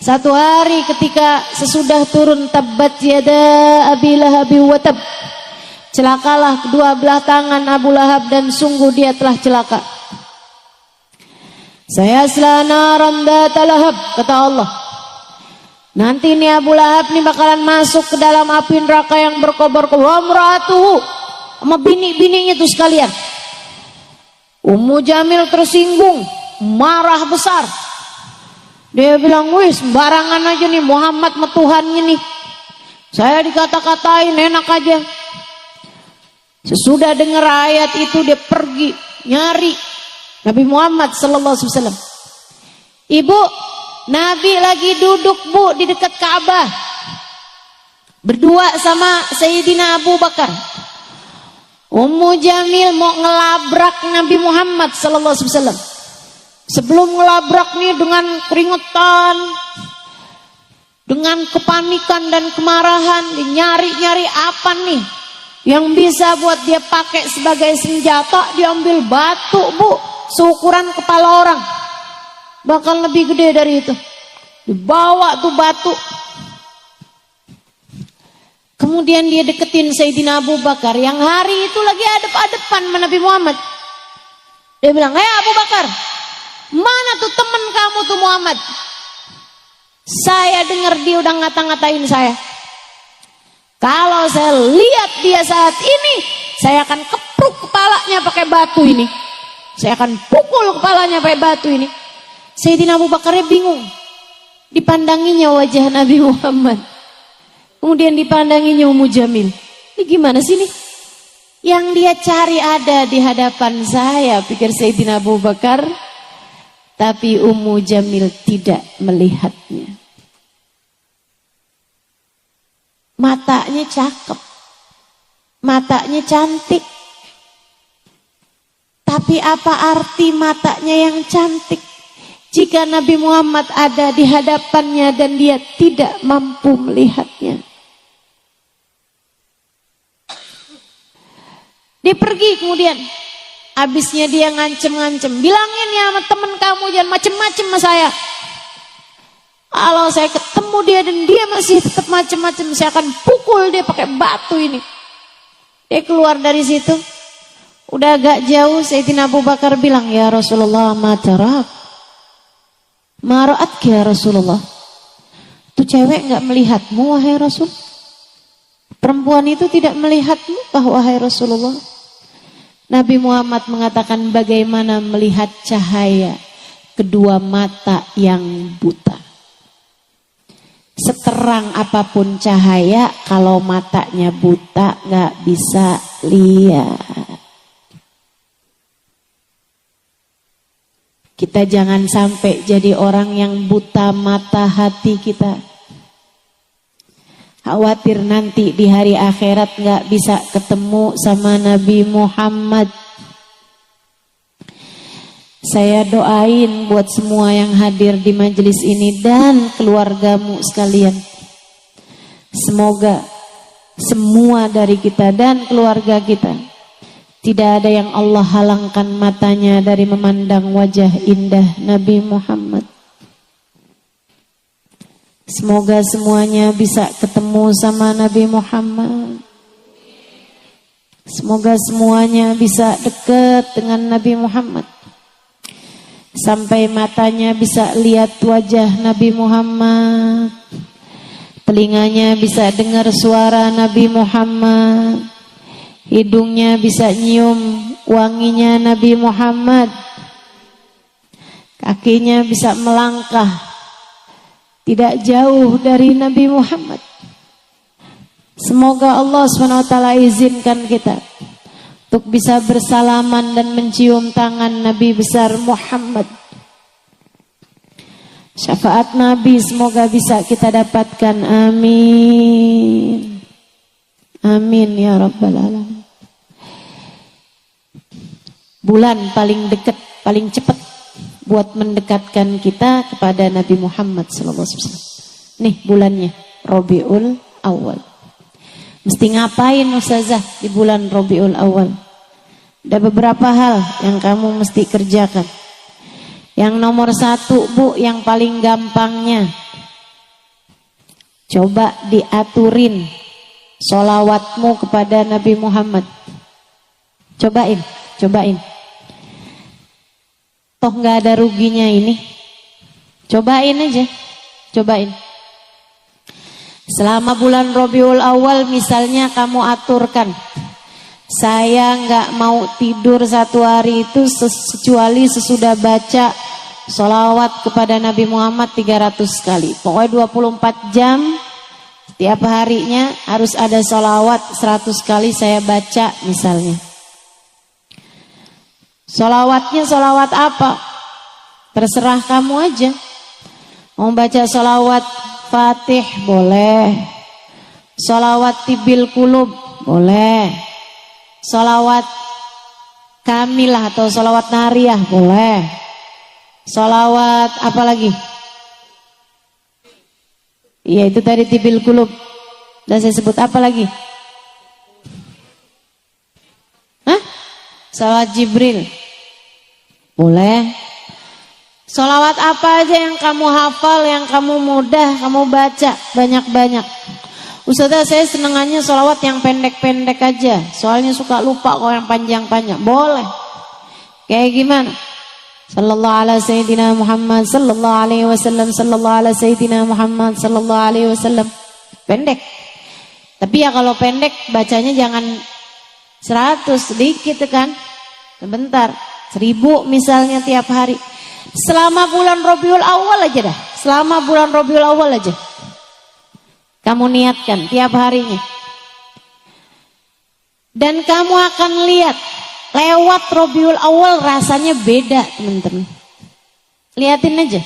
satu hari ketika sesudah turun tabbat yada Abi Lahab wa tab, celakalah kedua belah tangan Abu Lahab dan sungguh dia telah celaka. Saya naran dzata lahab, kata Allah. Nanti ini Abu Lahab ini bakalan masuk ke dalam api neraka yang berkobar-kobar. Wamratuhu, sama bini-bininya itu sekalian. Ummu Jamil tersinggung, marah besar. Dia bilang, wih sembarangan aja nih Muhammad sama Tuhannya nih. Saya dikata-katain enak aja. Sesudah dengar ayat itu dia pergi nyari Nabi Muhammad sallallahu alaihi wasallam. Ibu, Nabi lagi duduk bu di dekat Ka'bah berdua sama Sayyidina Abu Bakar. Ummu Jamil mau ngelabrak Nabi Muhammad sallallahu alaihi wasallam. Sebelum ngelabrak nih dengan keringetan, dengan kepanikan dan kemarahan, nyari-nyari apa nih yang bisa buat dia pakai sebagai senjata. Diambil batu bu, seukuran kepala orang, bakal lebih gede dari itu. Dibawa tuh batu. Kemudian dia deketin Sayyidina Abu Bakar yang hari itu lagi adep-adepan sama Nabi Muhammad. Dia bilang, hei Abu Bakar, mana tuh temen kamu tuh Muhammad? Saya dengar dia udah ngata-ngatain saya. Kalau saya lihat dia saat ini, saya akan kepruk kepalanya pakai batu ini. Saya akan pukul kepalanya pakai batu ini. Sayyidina Abu Bakarnya bingung. Dipandanginya wajah Nabi Muhammad. Kemudian dipandanginya Ummu Jamil. Ini gimana sih nih? Yang dia cari ada di hadapan saya, pikir Sayyidina Abu Bakar. Tapi Ummu Jamil tidak melihatnya. Matanya cakep. Matanya cantik. Tapi apa arti matanya yang cantik jika Nabi Muhammad ada di hadapannya dan dia tidak mampu melihatnya? Dia pergi kemudian. Habisnya dia ngancem-ngancem. Bilangin ya sama temen kamu jangan macem-macem sama saya. Kalau saya ketemu dia dan dia masih tetap macem-macem, saya akan pukul dia pakai batu ini. Dia keluar dari situ. Udah agak jauh, Sayyidina Abu Bakar bilang, ya Rasulullah, ma tarak? Ma ra'atki ya Rasulullah? Itu cewek gak melihatmu wahai Rasul? Perempuan itu tidak melihatmu wahai Rasulullah? Nabi Muhammad mengatakan bagaimana melihat cahaya kedua mata yang buta. Seterang apapun cahaya, kalau matanya buta gak bisa lihat. Kita jangan sampai jadi orang yang buta mata hati kita. Khawatir nanti di hari akhirat gak bisa ketemu sama Nabi Muhammad. Saya doain buat semua yang hadir di majelis ini dan keluargamu sekalian. Semoga semua dari kita dan keluarga kita, tidak ada yang Allah halangkan matanya dari memandang wajah indah Nabi Muhammad. Semoga semuanya bisa ketemu sama Nabi Muhammad. Semoga semuanya bisa dekat dengan Nabi Muhammad. Sampai matanya bisa lihat wajah Nabi Muhammad. Telinganya bisa dengar suara Nabi Muhammad. Hidungnya bisa nyium wanginya Nabi Muhammad. Kakinya bisa melangkah tidak jauh dari Nabi Muhammad. Semoga Allah SWT izinkan kita untuk bisa bersalaman dan mencium tangan Nabi besar Muhammad. Syafaat Nabi semoga bisa kita dapatkan. Amin. Amin ya Rabbal Alamin. Bulan paling dekat, paling cepat buat mendekatkan kita kepada Nabi Muhammad SAW. Nih bulannya Rabiul Awal. Mesti ngapain Ustazah di bulan Rabiul Awal? Ada beberapa hal yang kamu mesti kerjakan. Yang nomor 1 Bu, yang paling gampangnya, coba diaturin sholawatmu kepada Nabi Muhammad. Cobain. Toh gak ada ruginya ini. Cobain aja. Selama bulan Rabiul Awal misalnya kamu aturkan, saya nggak mau tidur 1 hari itu kecuali sesudah baca sholawat kepada Nabi Muhammad 300 kali. Pokoknya 24 jam setiap harinya harus ada sholawat 100 kali saya baca misalnya. Sholawatnya sholawat apa? Terserah kamu aja. Mau baca sholawat Fatih boleh, sholawat Tibil Kulub boleh, sholawat Kamilah atau sholawat Nariyah boleh, sholawat apa lagi? Iya itu tadi Tibil Kulub. Dan saya sebut apa lagi? Sholawat Jibril boleh. Sholawat apa aja yang kamu hafal, yang kamu mudah, kamu baca banyak-banyak. Ustazah saya senengannya sholawat yang pendek-pendek aja, soalnya suka lupa kalau yang panjang-panjang. Boleh. Kayak gimana? Sallallahu ala Sayyidina Muhammad sallallahu alaihi wasallam, sallallahu ala Sayyidina Muhammad sallallahu alaihi wasallam. Pendek. Tapi ya kalau pendek bacanya jangan 100, sedikit kan. Sebentar. 1000 misalnya tiap hari. Selama bulan Rabiul Awal aja dah. Selama bulan Rabiul Awal aja. Kamu niatkan tiap harinya. Dan kamu akan lihat lewat Rabiul Awal rasanya beda, teman-teman. Lihatin aja.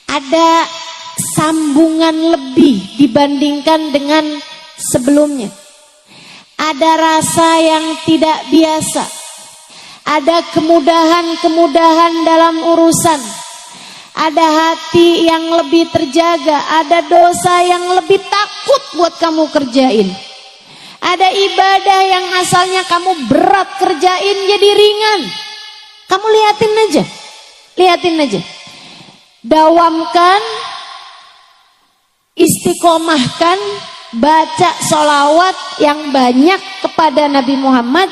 Ada sambungan lebih dibandingkan dengan sebelumnya. Ada rasa yang tidak biasa. Ada kemudahan-kemudahan dalam urusan. Ada hati yang lebih terjaga. Ada dosa yang lebih takut buat kamu kerjain. Ada ibadah yang asalnya kamu berat kerjain jadi ringan. Kamu liatin aja. Dawamkan, istiqomahkan, baca sholawat yang banyak kepada Nabi Muhammad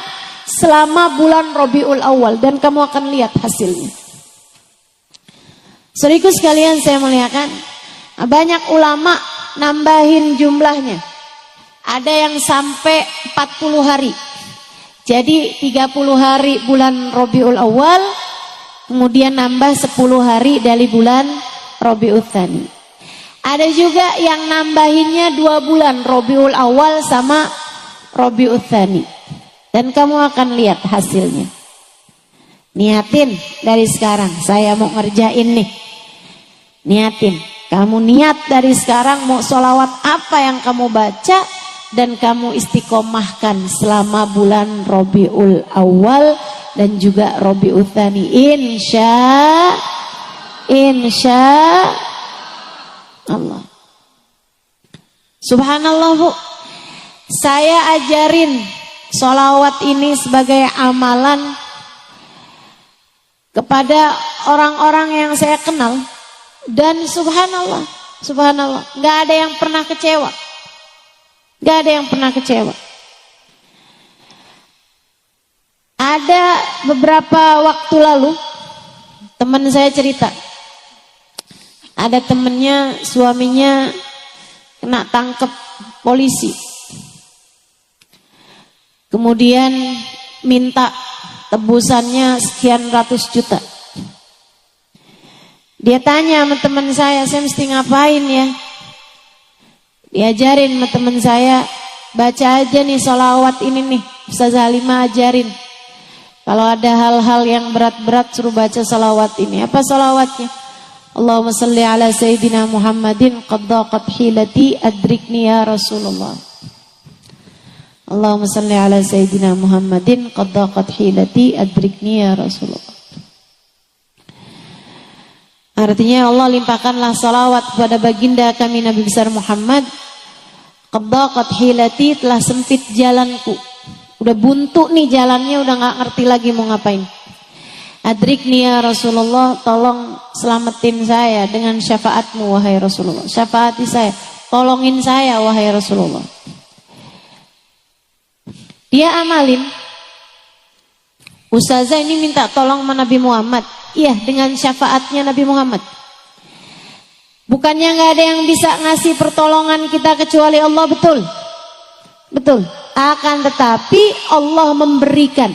selama bulan Rabiul Awal dan kamu akan lihat hasilnya. Saudaraku sekalian saya muliakan, banyak ulama nambahin jumlahnya. Ada yang sampai 40 hari. Jadi 30 hari bulan Rabiul Awal, kemudian nambah 10 hari dari bulan Rabiul Tsani. Ada juga yang nambahinnya 2 bulan, Rabiul Awal sama Rabiul Tsani. Dan kamu akan lihat hasilnya. Niatin dari sekarang, saya mau ngerjain nih. Niatin, kamu niat dari sekarang mau sholawat apa yang kamu baca. Dan kamu istiqomahkan selama bulan Rabiul Awal dan juga Rabiul Tsani. Insya Allah. Subhanallah Bu, saya ajarin sholawat ini sebagai amalan kepada orang-orang yang saya kenal. Dan subhanallah, gak ada yang pernah kecewa. Ada beberapa waktu lalu teman saya cerita, ada temennya suaminya kena tangkep polisi, kemudian minta tebusannya sekian ratus juta. Dia tanya sama teman saya mesti ngapain ya? Diajarin sama teman saya, baca aja nih sholawat ini nih, Ustazah Halimah ajarin. Kalau ada hal-hal yang berat-berat suruh baca sholawat ini. Apa sholawatnya? Allahumma salli ala Sayyidina Muhammadin qad daqat hilati adrikni ya Rasulullah. Allahumma salli ala Sayyidina Muhammadin qad daqat hilati adrikni ya Rasulullah. Artinya Allah limpahkanlah salawat kepada baginda kami Nabi besar Muhammad. Qad daqat hilati, telah sempit jalanku. Udah buntu nih jalannya, udah gak ngerti lagi mau ngapain. Adrikni ya Rasulullah, tolong selamatin saya dengan syafaatmu wahai Rasulullah. Syafaati saya, tolongin saya wahai Rasulullah. Dia amalin. Ustazah ini minta tolong sama Nabi Muhammad. Iya, dengan syafaatnya Nabi Muhammad. Bukannya gak ada yang bisa ngasih pertolongan kita kecuali Allah, betul? Betul. Akan tetapi Allah memberikan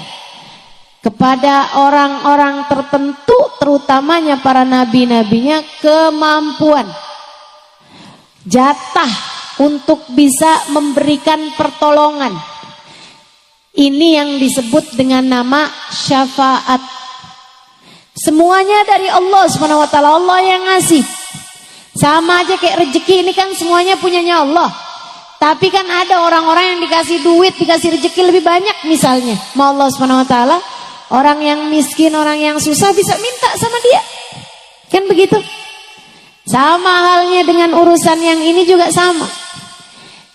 kepada orang-orang tertentu, terutamanya para nabi-nabinya, kemampuan, jatah untuk bisa memberikan pertolongan. Ini yang disebut dengan nama syafaat. Semuanya dari Allah SWT, Allah yang ngasih. Sama aja kayak rezeki ini kan semuanya punyanya Allah. Tapi kan ada orang-orang yang dikasih duit, dikasih rezeki lebih banyak misalnya. Mau Allah SWT, orang yang miskin, orang yang susah bisa minta sama dia. Kan begitu. Sama halnya dengan urusan yang ini juga sama.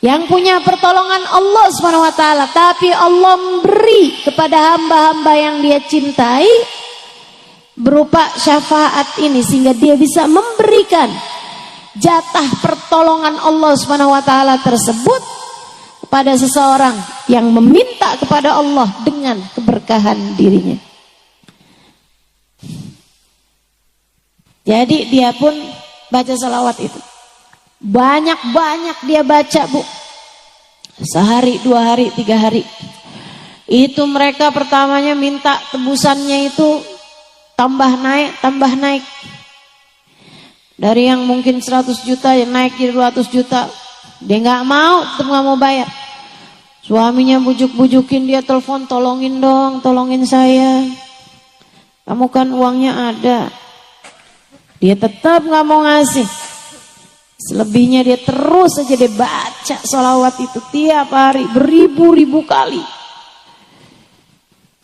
Yang punya pertolongan Allah SWT, tapi Allah memberi kepada hamba-hamba yang dia cintai berupa syafaat ini, sehingga dia bisa memberikan jatah pertolongan Allah SWT tersebut kepada seseorang yang meminta kepada Allah dengan keberkahan dirinya. Jadi dia pun baca salawat itu. Banyak-banyak dia baca, Bu. Sehari, 2 hari, 3 hari. Itu mereka pertamanya minta tebusannya itu tambah naik. Dari yang mungkin 100 juta yang naik jadi 200 juta. Dia nggak mau, tetap nggak mau bayar. Suaminya bujuk-bujukin, dia telepon, tolongin dong, tolongin saya. Kamu kan uangnya ada. Dia tetap nggak mau ngasih. Selebihnya dia terus saja dia baca sholawat itu tiap hari beribu-ribu kali.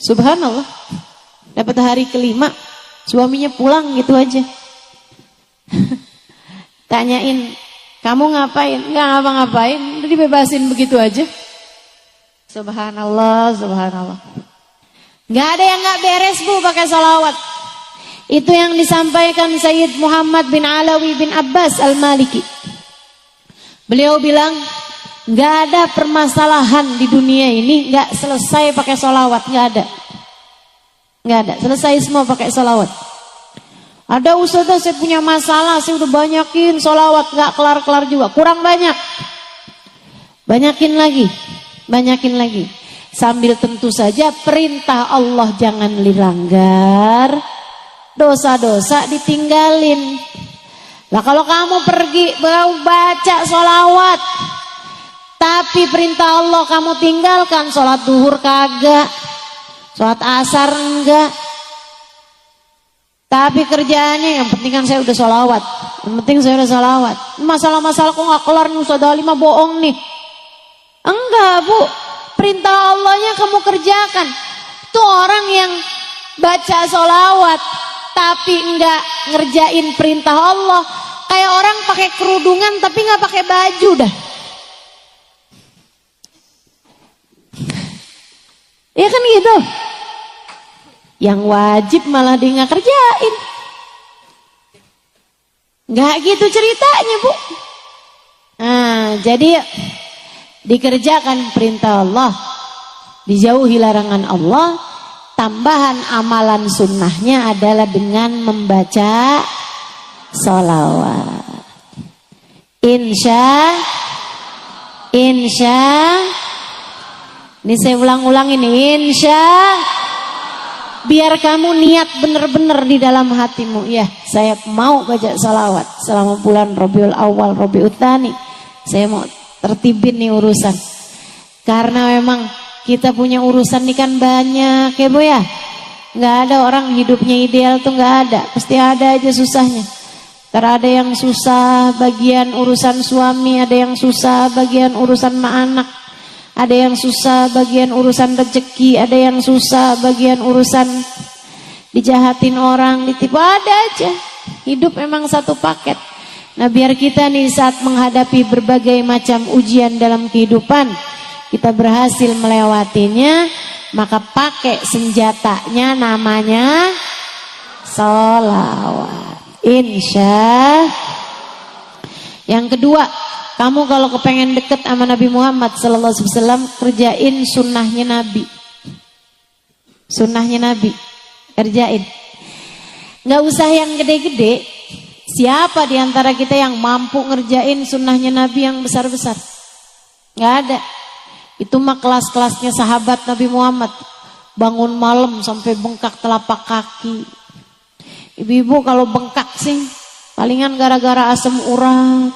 Subhanallah. Dapat hari kelima, suaminya pulang gitu aja. Tanyain, kamu ngapain? Nggak ngapa-ngapain, udah dibebasin begitu aja. Subhanallah, subhanallah. Nggak ada yang nggak beres, Bu, pakai sholawat. Itu yang disampaikan Sayyid Muhammad bin Alawi bin Abbas Al-Maliki. Beliau bilang, nggak ada permasalahan di dunia ini nggak selesai pakai sholawat, nggak ada. Nggak ada, selesai semua pakai sholawat. Ada ustazah, saya punya masalah, saya udah banyakin sholawat, nggak kelar-kelar juga, kurang banyak. Banyakin lagi. Sambil tentu saja perintah Allah jangan dilanggar, dosa-dosa ditinggalin. Lah kalau kamu pergi baca sholawat, tapi perintah Allah kamu tinggalkan, sholat duhur kagak, sholat asar enggak, tapi kerjaannya yang penting kan saya udah sholawat, yang penting saya udah sholawat. Masalah-masalah kok nggak kelar nih, Ustaz Ali mah bohong nih. Enggak, Bu, perintah Allahnya kamu kerjakan. Tuh orang yang baca sholawat tapi enggak ngerjain perintah Allah, kayak orang pakai kerudungan tapi nggak pakai baju dah. Ya kan gitu. Yang wajib malah dia nggak kerjain. Nggak gitu ceritanya, Bu. Nah, jadi dikerjakan perintah Allah, dijauhi larangan Allah. Tambahan amalan sunnahnya adalah dengan membaca sholawat. Insya ini saya ulang-ulang ini, insya, biar kamu niat benar-benar di dalam hatimu, ya saya mau baca sholawat selama bulan Rabiul Awal, Rabiul Tsani, saya mau tertibin nih urusan. Karena memang kita punya urusan nih kan banyak ya, Bu ya. Nggak ada orang hidupnya ideal tuh, nggak ada, pasti ada aja susahnya. Ada yang susah bagian urusan suami, ada yang susah bagian urusan anak, ada yang susah bagian urusan rezeki, ada yang susah bagian urusan dijahatin orang, ditipu, ada aja. Hidup memang satu paket. Nah, biar kita nih saat menghadapi berbagai macam ujian dalam kehidupan, kita berhasil melewatinya, maka pakai senjatanya namanya sholawat. Insya. Yang kedua, kamu kalau kepengen deket sama Nabi Muhammad sallallahu alaihi wasallam, kerjain sunnahnya Nabi. Sunnahnya Nabi, kerjain. Nggak usah yang gede-gede. Siapa di antara kita yang mampu ngerjain sunnahnya Nabi yang besar-besar? Nggak ada. Itu mah kelas-kelasnya sahabat Nabi Muhammad. Bangun malam sampai bengkak telapak kaki. Ibu-ibu kalau bengkak sih palingan gara-gara asam urat,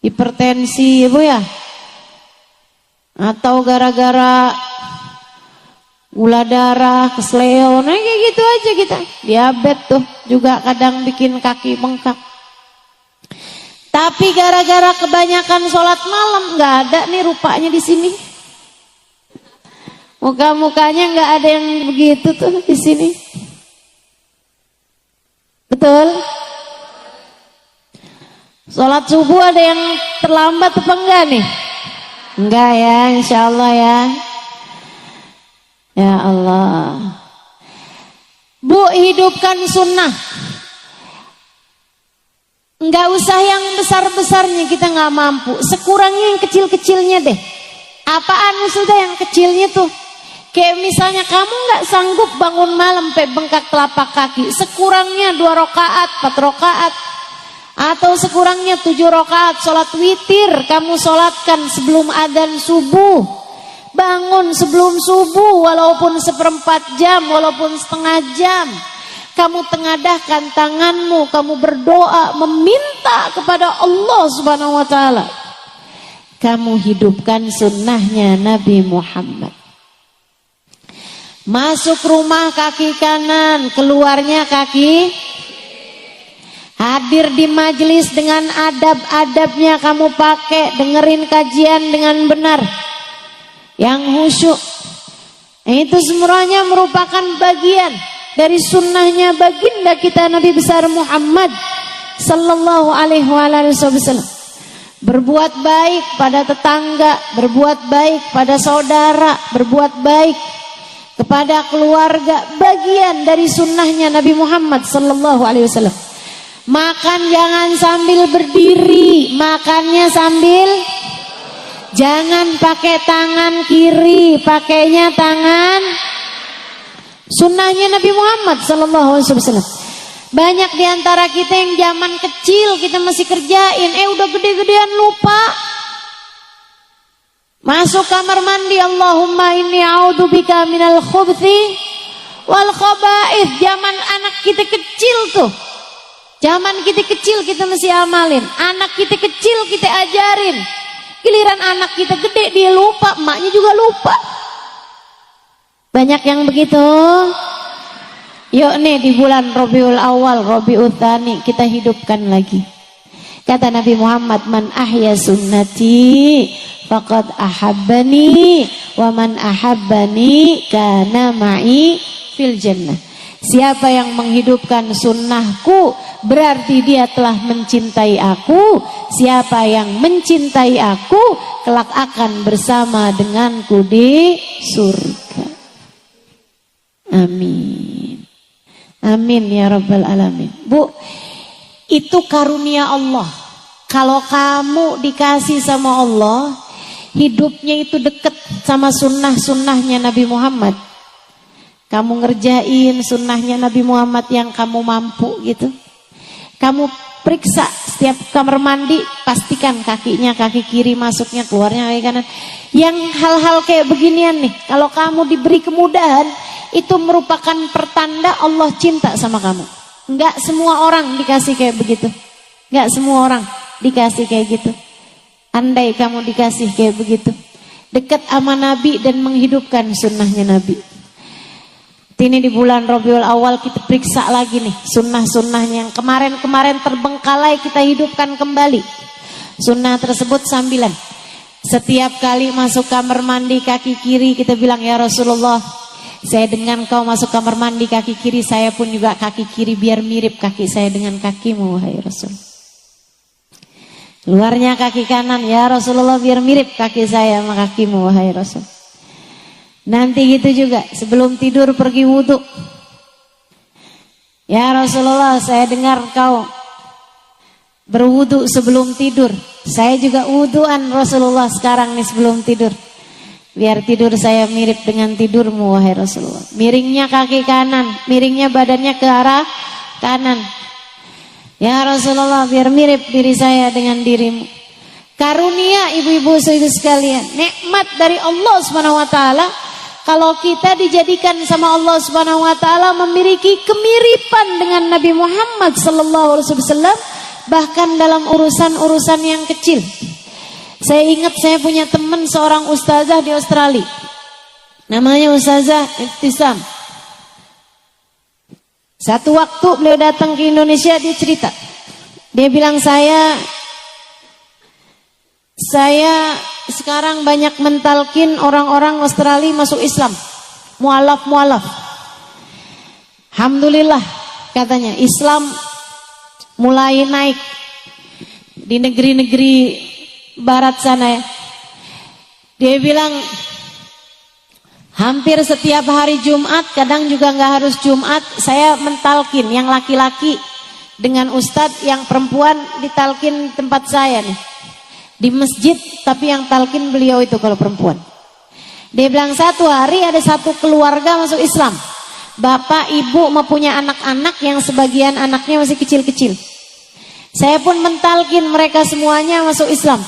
hipertensi, ibu ya, atau gara-gara gula darah, kesleo, nah kayak gitu aja kita. Diabetes tuh juga kadang bikin kaki bengkak. Tapi gara-gara kebanyakan sholat malam, nggak ada nih rupanya di sini. Muka-mukanya nggak ada yang begitu tuh di sini. Betul? Sholat subuh ada yang terlambat apa enggak nih? Enggak ya, insya Allah ya. Ya Allah. Bu, hidupkan sunnah. Enggak usah yang besar-besarnya, kita nggak mampu. Sekurangnya yang kecil-kecilnya deh. Apaan sudah yang kecilnya tuh? Kayak misalnya kamu nggak sanggup bangun malam sampai bengkak telapak kaki. Sekurangnya 2 rakaat, 4 rakaat. Atau sekurangnya 7 rakaat sholat witir. Kamu sholatkan sebelum adzan subuh. Bangun sebelum subuh walaupun 1/4 jam, walaupun setengah jam. Kamu tengadahkan tanganmu, kamu berdoa meminta kepada Allah Subhanahu wa taala. Kamu hidupkan sunnahnya Nabi Muhammad. Masuk rumah kaki kanan, keluarnya kaki. Hadir di majelis dengan adab-adabnya kamu pakai, dengerin kajian dengan benar. Yang khusyuk. Itu semuanya merupakan bagian dari sunnahnya baginda kita Nabi besar Muhammad sallallahu alaihi wasallam. Berbuat baik pada tetangga, berbuat baik pada saudara, berbuat baik kepada keluarga, bagian dari sunnahnya Nabi Muhammad sallallahu alaihi wasallam. Makan jangan sambil berdiri, makannya sambil, jangan pakai tangan kiri, pakainya tangan. Sunnahnya Nabi Muhammad sallallahu alaihi wasallam. Banyak di antara kita yang zaman kecil kita masih kerjain, udah gede-gedean lupa. Masuk kamar mandi, Allahumma inni a'udzubika minal khubuthi wal khaba'ith. Zaman anak kita kecil tuh. Zaman kita kecil kita mesti amalin. Anak kita kecil kita ajarin. Giliran anak kita gede dia lupa, emaknya juga lupa. Banyak yang begitu. Yuk nih di bulan Rabiul Awal, Rabiul Tsani kita hidupkan lagi. Kata Nabi Muhammad, man ahya sunnati faqad ahabbani wa man ahabbani kana ma'i fil jannah. Siapa yang menghidupkan sunnahku berarti dia telah mencintai aku. Siapa yang mencintai aku kelak akan bersama denganku di surga. Amin. Amin ya rabbal alamin. Bu, itu karunia Allah. Kalau kamu dikasih sama Allah, hidupnya itu dekat sama sunnah-sunnahnya Nabi Muhammad. Kamu ngerjain sunnahnya Nabi Muhammad yang kamu mampu gitu. Kamu periksa setiap kamar mandi, pastikan kakinya kaki kiri, masuknya keluarnya kaki kanan. Yang hal-hal kayak beginian nih, kalau kamu diberi kemudahan, itu merupakan pertanda Allah cinta sama kamu. Enggak semua orang dikasih kayak begitu. Enggak semua orang dikasih kayak gitu. Andai kamu dikasih kayak begitu, dekat sama Nabi dan menghidupkan sunnahnya Nabi. Ini di bulan Rabiul Awal kita periksa lagi nih sunnah-sunnahnya yang kemarin-kemarin terbengkalai, kita hidupkan kembali. Sunnah tersebut 9. Setiap kali masuk kamar mandi kaki kiri kita bilang, ya Rasulullah, Saya dengan kau masuk kamar mandi kaki kiri, saya pun juga kaki kiri biar mirip kaki saya dengan kakimu wahai Rasul. Luarnya kaki kanan, ya Rasulullah biar mirip kaki saya sama kakimu wahai Rasul. Nanti gitu juga sebelum tidur pergi wudhu. Ya Rasulullah, saya dengar kau berwudu sebelum tidur. Saya juga wuduan Rasulullah sekarang nih sebelum tidur. Biar tidur saya mirip dengan tidurmu wahai Rasulullah. Miringnya kaki kanan, miringnya badannya ke arah kanan. Ya Rasulullah, biar mirip diri saya dengan dirimu. Karunia ibu-ibu saudara sekalian, nikmat dari Allah Subhanahu wa taala. Kalau kita dijadikan sama Allah Subhanahu wa taala memiliki kemiripan dengan Nabi Muhammad sallallahu alaihi wasallam, bahkan dalam urusan-urusan yang kecil. Saya ingat saya punya teman seorang ustazah di Australia. Namanya Ustazah Ibtisam. Satu waktu beliau datang ke Indonesia, dia cerita. Dia bilang, saya sekarang banyak mentalkin orang-orang Australia masuk Islam. Mualaf. Alhamdulillah katanya Islam mulai naik di negeri-negeri barat sana ya. Dia bilang hampir setiap hari Jumat, kadang juga nggak harus Jumat, saya mentalkin yang laki-laki dengan ustadz, yang perempuan ditalkin tempat saya nih di masjid, tapi yang talkin beliau itu kalau perempuan. Dia bilang satu hari ada satu keluarga masuk Islam, bapak ibu mempunyai anak-anak yang sebagian anaknya masih kecil-kecil. Saya pun mentalkin mereka semuanya masuk Islam.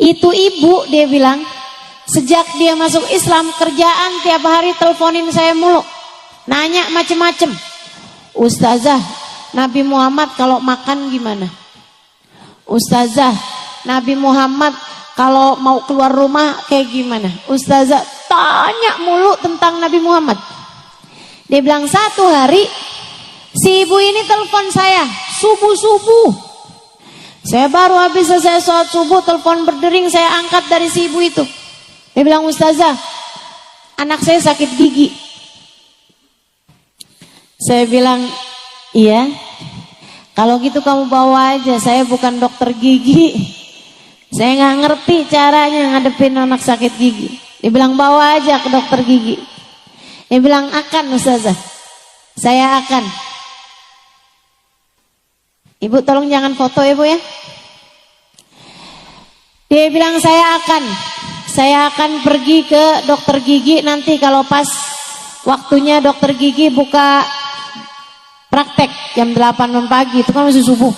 Itu ibu, dia bilang, sejak dia masuk Islam, kerjaan tiap hari teleponin saya mulu, nanya macem-macem. Ustazah, Nabi Muhammad kalau makan gimana? Ustazah, Nabi Muhammad kalau mau keluar rumah kayak gimana? Ustazah, tanya mulu tentang Nabi Muhammad. Dia bilang satu hari si ibu ini telepon saya subuh-subuh. Saya baru habis selesai sholat subuh, telepon berdering, saya angkat dari si ibu itu. Dia bilang, Ustazah, anak saya sakit gigi. Saya bilang, iya. Kalau gitu kamu bawa aja, saya bukan dokter gigi. Saya nggak ngerti caranya ngadepin anak sakit gigi. Dia bilang, bawa aja ke dokter gigi. Dia bilang, akan Ustazah, saya akan. Ibu tolong jangan foto ibu ya. Dia bilang saya akan pergi ke dokter gigi nanti kalau pas waktunya dokter gigi buka praktek jam 8 pagi, itu kan masih subuh.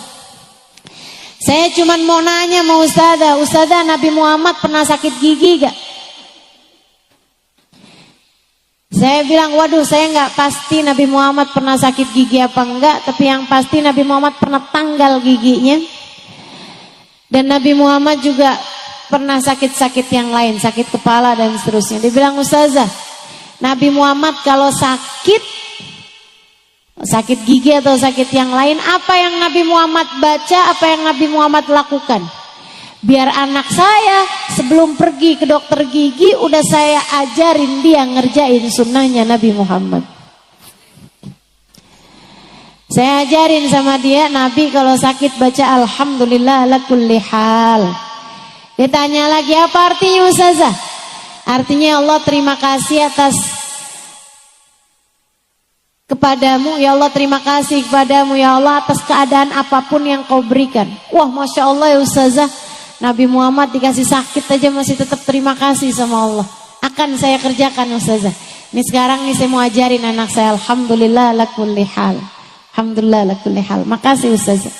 Saya cuman mau nanya sama Ustazah, Nabi Muhammad pernah sakit gigi gak? Saya bilang, waduh saya nggak pasti Nabi Muhammad pernah sakit gigi apa enggak, tapi yang pasti Nabi Muhammad pernah tanggal giginya. Dan Nabi Muhammad juga pernah sakit-sakit yang lain, sakit kepala dan seterusnya. Dia bilang, Ustazah, Nabi Muhammad kalau sakit gigi atau sakit yang lain, apa yang Nabi Muhammad baca, apa yang Nabi Muhammad lakukan? Biar anak saya sebelum pergi ke dokter gigi udah saya ajarin dia ngerjain sunnahnya Nabi Muhammad. Saya ajarin sama dia, Nabi kalau sakit baca Alhamdulillah ala kulli hal. Dia tanya lagi, apa artinya Ustazah? Artinya Allah terima kasih atas kepadamu, ya Allah terima kasih kepadamu ya Allah atas keadaan apapun yang kau berikan. Wah Masya Allah ya Ustazah, Nabi Muhammad dikasih sakit aja masih tetap terima kasih sama Allah. Akan saya kerjakan Ustazah. Ini sekarang nih saya mau ajarin anak saya Alhamdulillah ala kulli hal. Alhamdulillah ala kulli hal. Makasih Ustazah.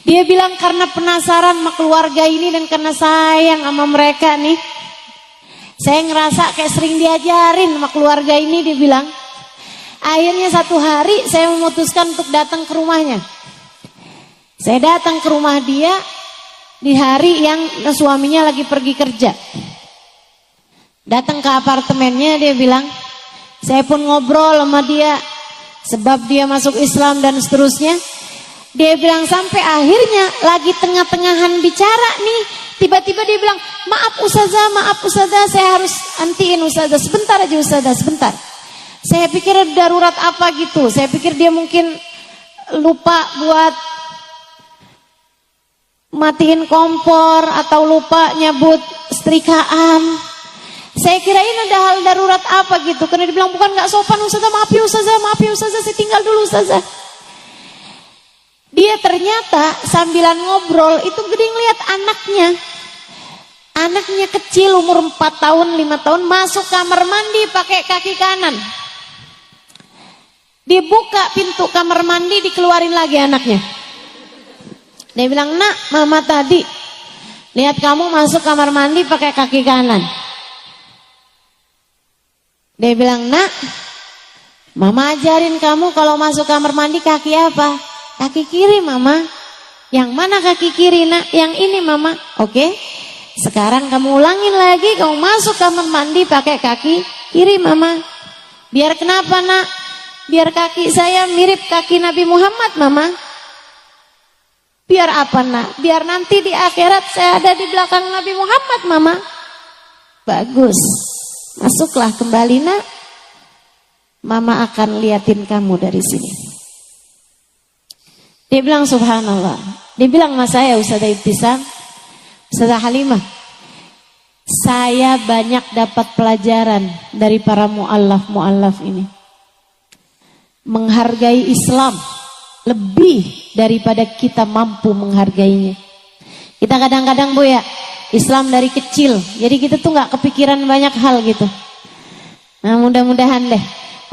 Dia bilang karena penasaran sama keluarga ini dan karena sayang sama mereka nih, saya ngerasa kayak sering diajarin sama keluarga ini. Dia bilang, akhirnya satu hari saya memutuskan untuk datang ke rumahnya. Saya datang ke rumah dia di hari yang suaminya lagi pergi kerja. Datang ke apartemennya, dia bilang, saya pun ngobrol sama dia sebab dia masuk Islam dan seterusnya. Dia bilang sampai akhirnya lagi tengah-tengahan bicara nih, Tiba-tiba dia bilang, maaf ustazah, saya harus antiin ustazah, sebentar aja ustazah, sebentar. Saya pikir darurat apa gitu, saya pikir dia mungkin lupa buat matiin kompor atau lupa nyabut setrikaan. Saya kirain ada hal darurat apa gitu, karena dia bilang bukan nggak sopan ustazah, maaf ya ustazah, saya tinggal dulu ustazah. Dia ternyata sambilan ngobrol itu gede ngeliat anaknya kecil umur 4 tahun 5 tahun masuk kamar mandi pakai kaki kanan. Dibuka pintu kamar mandi, dikeluarin lagi anaknya. Dia bilang, nak, mama tadi lihat kamu masuk kamar mandi pakai kaki kanan. Dia bilang, nak, mama ajarin kamu kalau masuk kamar mandi kaki apa? Kaki kiri mama. Yang mana kaki kiri nak? Yang ini mama. Oke. Sekarang kamu ulangin lagi, kamu masuk kamar mandi pakai kaki kiri mama. Biar kenapa nak? Biar kaki saya mirip kaki Nabi Muhammad mama. Biar apa nak? Biar nanti di akhirat saya ada di belakang Nabi Muhammad mama. Bagus. Masuklah kembali nak. Mama akan liatin kamu dari sini. Dia bilang subhanallah. Dia bilang sama saya Ustazah Ibtisam, Ustazah Halimah, saya banyak dapat pelajaran dari para mu'allaf ini. Menghargai Islam lebih daripada kita mampu menghargainya. Kita kadang-kadang Bu ya, Islam dari kecil, jadi kita tuh gak kepikiran banyak hal gitu. Nah mudah-mudahan deh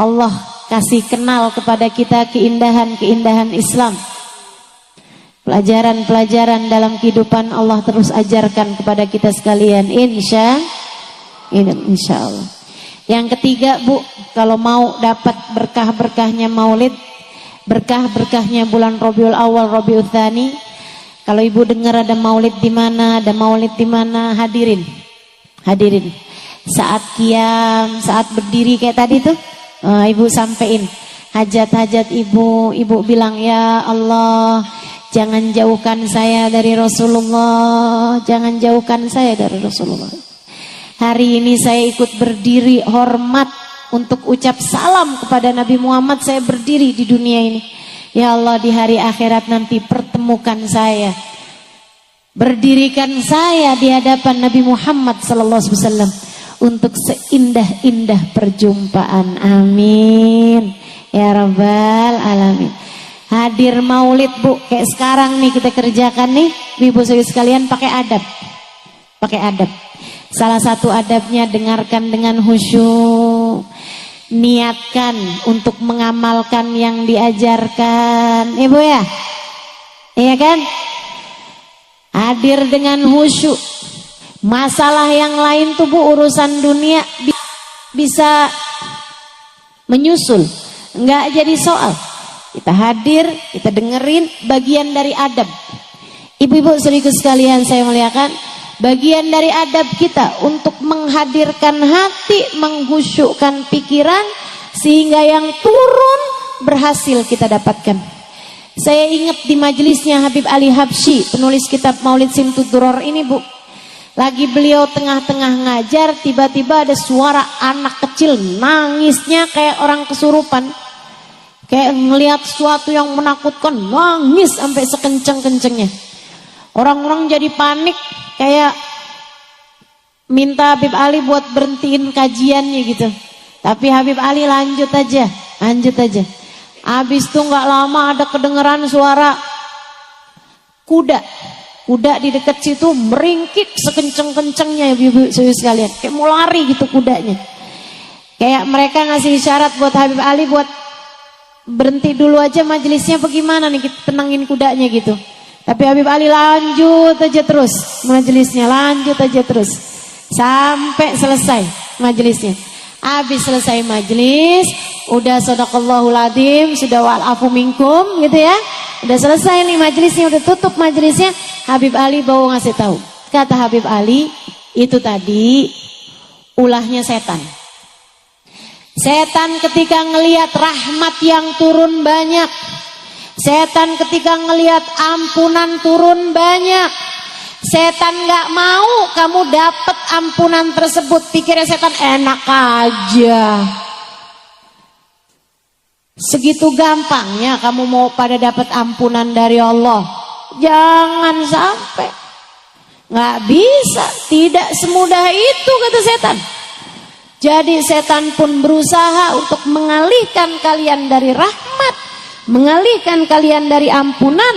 Allah kasih kenal kepada kita keindahan-keindahan Islam. Pelajaran-pelajaran dalam kehidupan Allah terus ajarkan kepada kita sekalian, insya Allah. Yang ketiga Bu, kalau mau dapat berkah-berkahnya maulid, berkah-berkahnya bulan Rabiul Awal, Rabiul Tsani, kalau ibu dengar ada maulid di mana, hadirin. Saat qiyam, saat berdiri kayak tadi tuh, ibu sampein hajat-hajat ibu bilang, ya Allah, jangan jauhkan saya dari Rasulullah. Jangan jauhkan saya dari Rasulullah. Hari ini saya ikut berdiri hormat untuk ucap salam kepada Nabi Muhammad. Saya berdiri di dunia ini. Ya Allah, di hari akhirat nanti pertemukan saya. Berdirikan saya di hadapan Nabi Muhammad SAW untuk seindah-indah perjumpaan. Amin. Ya Rabbal Alamin. Hadir maulid Bu, kayak sekarang nih kita kerjakan nih, ibu sekalian pakai adab. Salah satu adabnya dengarkan dengan khusyuk. Niatkan untuk mengamalkan yang diajarkan. Ibu ya? Iya kan? Hadir dengan khusyuk. Masalah yang lain tuh Bu, urusan dunia bisa menyusul, enggak jadi soal. Kita hadir, kita dengerin, bagian dari adab. Ibu-ibu saudaraku sekalian saya muliakan, bagian dari adab kita untuk menghadirkan hati, menghusyukkan pikiran, sehingga yang turun berhasil kita dapatkan. Saya ingat di majelisnya Habib Ali Habsyi, penulis kitab Maulid Simtud Duror ini Bu. Lagi beliau tengah-tengah ngajar, tiba-tiba ada suara anak kecil nangisnya kayak orang kesurupan. Kayak ngelihat sesuatu yang menakutkan, nangis sampai sekenceng-kencengnya. Orang-orang jadi panik, kayak minta Habib Ali buat berhentiin kajiannya gitu. Tapi Habib Ali lanjut aja. Habis itu nggak lama ada kedengeran suara kuda di dekat situ meringkik sekenceng-kencengnya, ibu-ibu sekalian. Kayak mau lari gitu kudanya. Kayak mereka ngasih isyarat buat Habib Ali buat berhenti dulu aja majelisnya, bagaimana nih kita tenangin kudanya gitu. Tapi Habib Ali lanjut aja terus majelisnya, sampai selesai majelisnya. Habis selesai majelis, udah sadaqallahul adzim, sudah wa'afu minkum gitu ya. Udah selesai nih majelisnya, udah tutup majelisnya. Habib Ali bawa ngasih tahu. Kata Habib Ali, itu tadi ulahnya setan. Setan ketika ngelihat rahmat yang turun banyak, setan ketika ngelihat ampunan turun banyak, Setan gak mau kamu dapat ampunan tersebut. Pikirnya setan enak aja. Segitu gampangnya kamu mau pada dapat ampunan dari Allah. Jangan sampai. Gak bisa, tidak semudah itu kata setan. Jadi setan pun berusaha untuk mengalihkan kalian dari rahmat, mengalihkan kalian dari ampunan,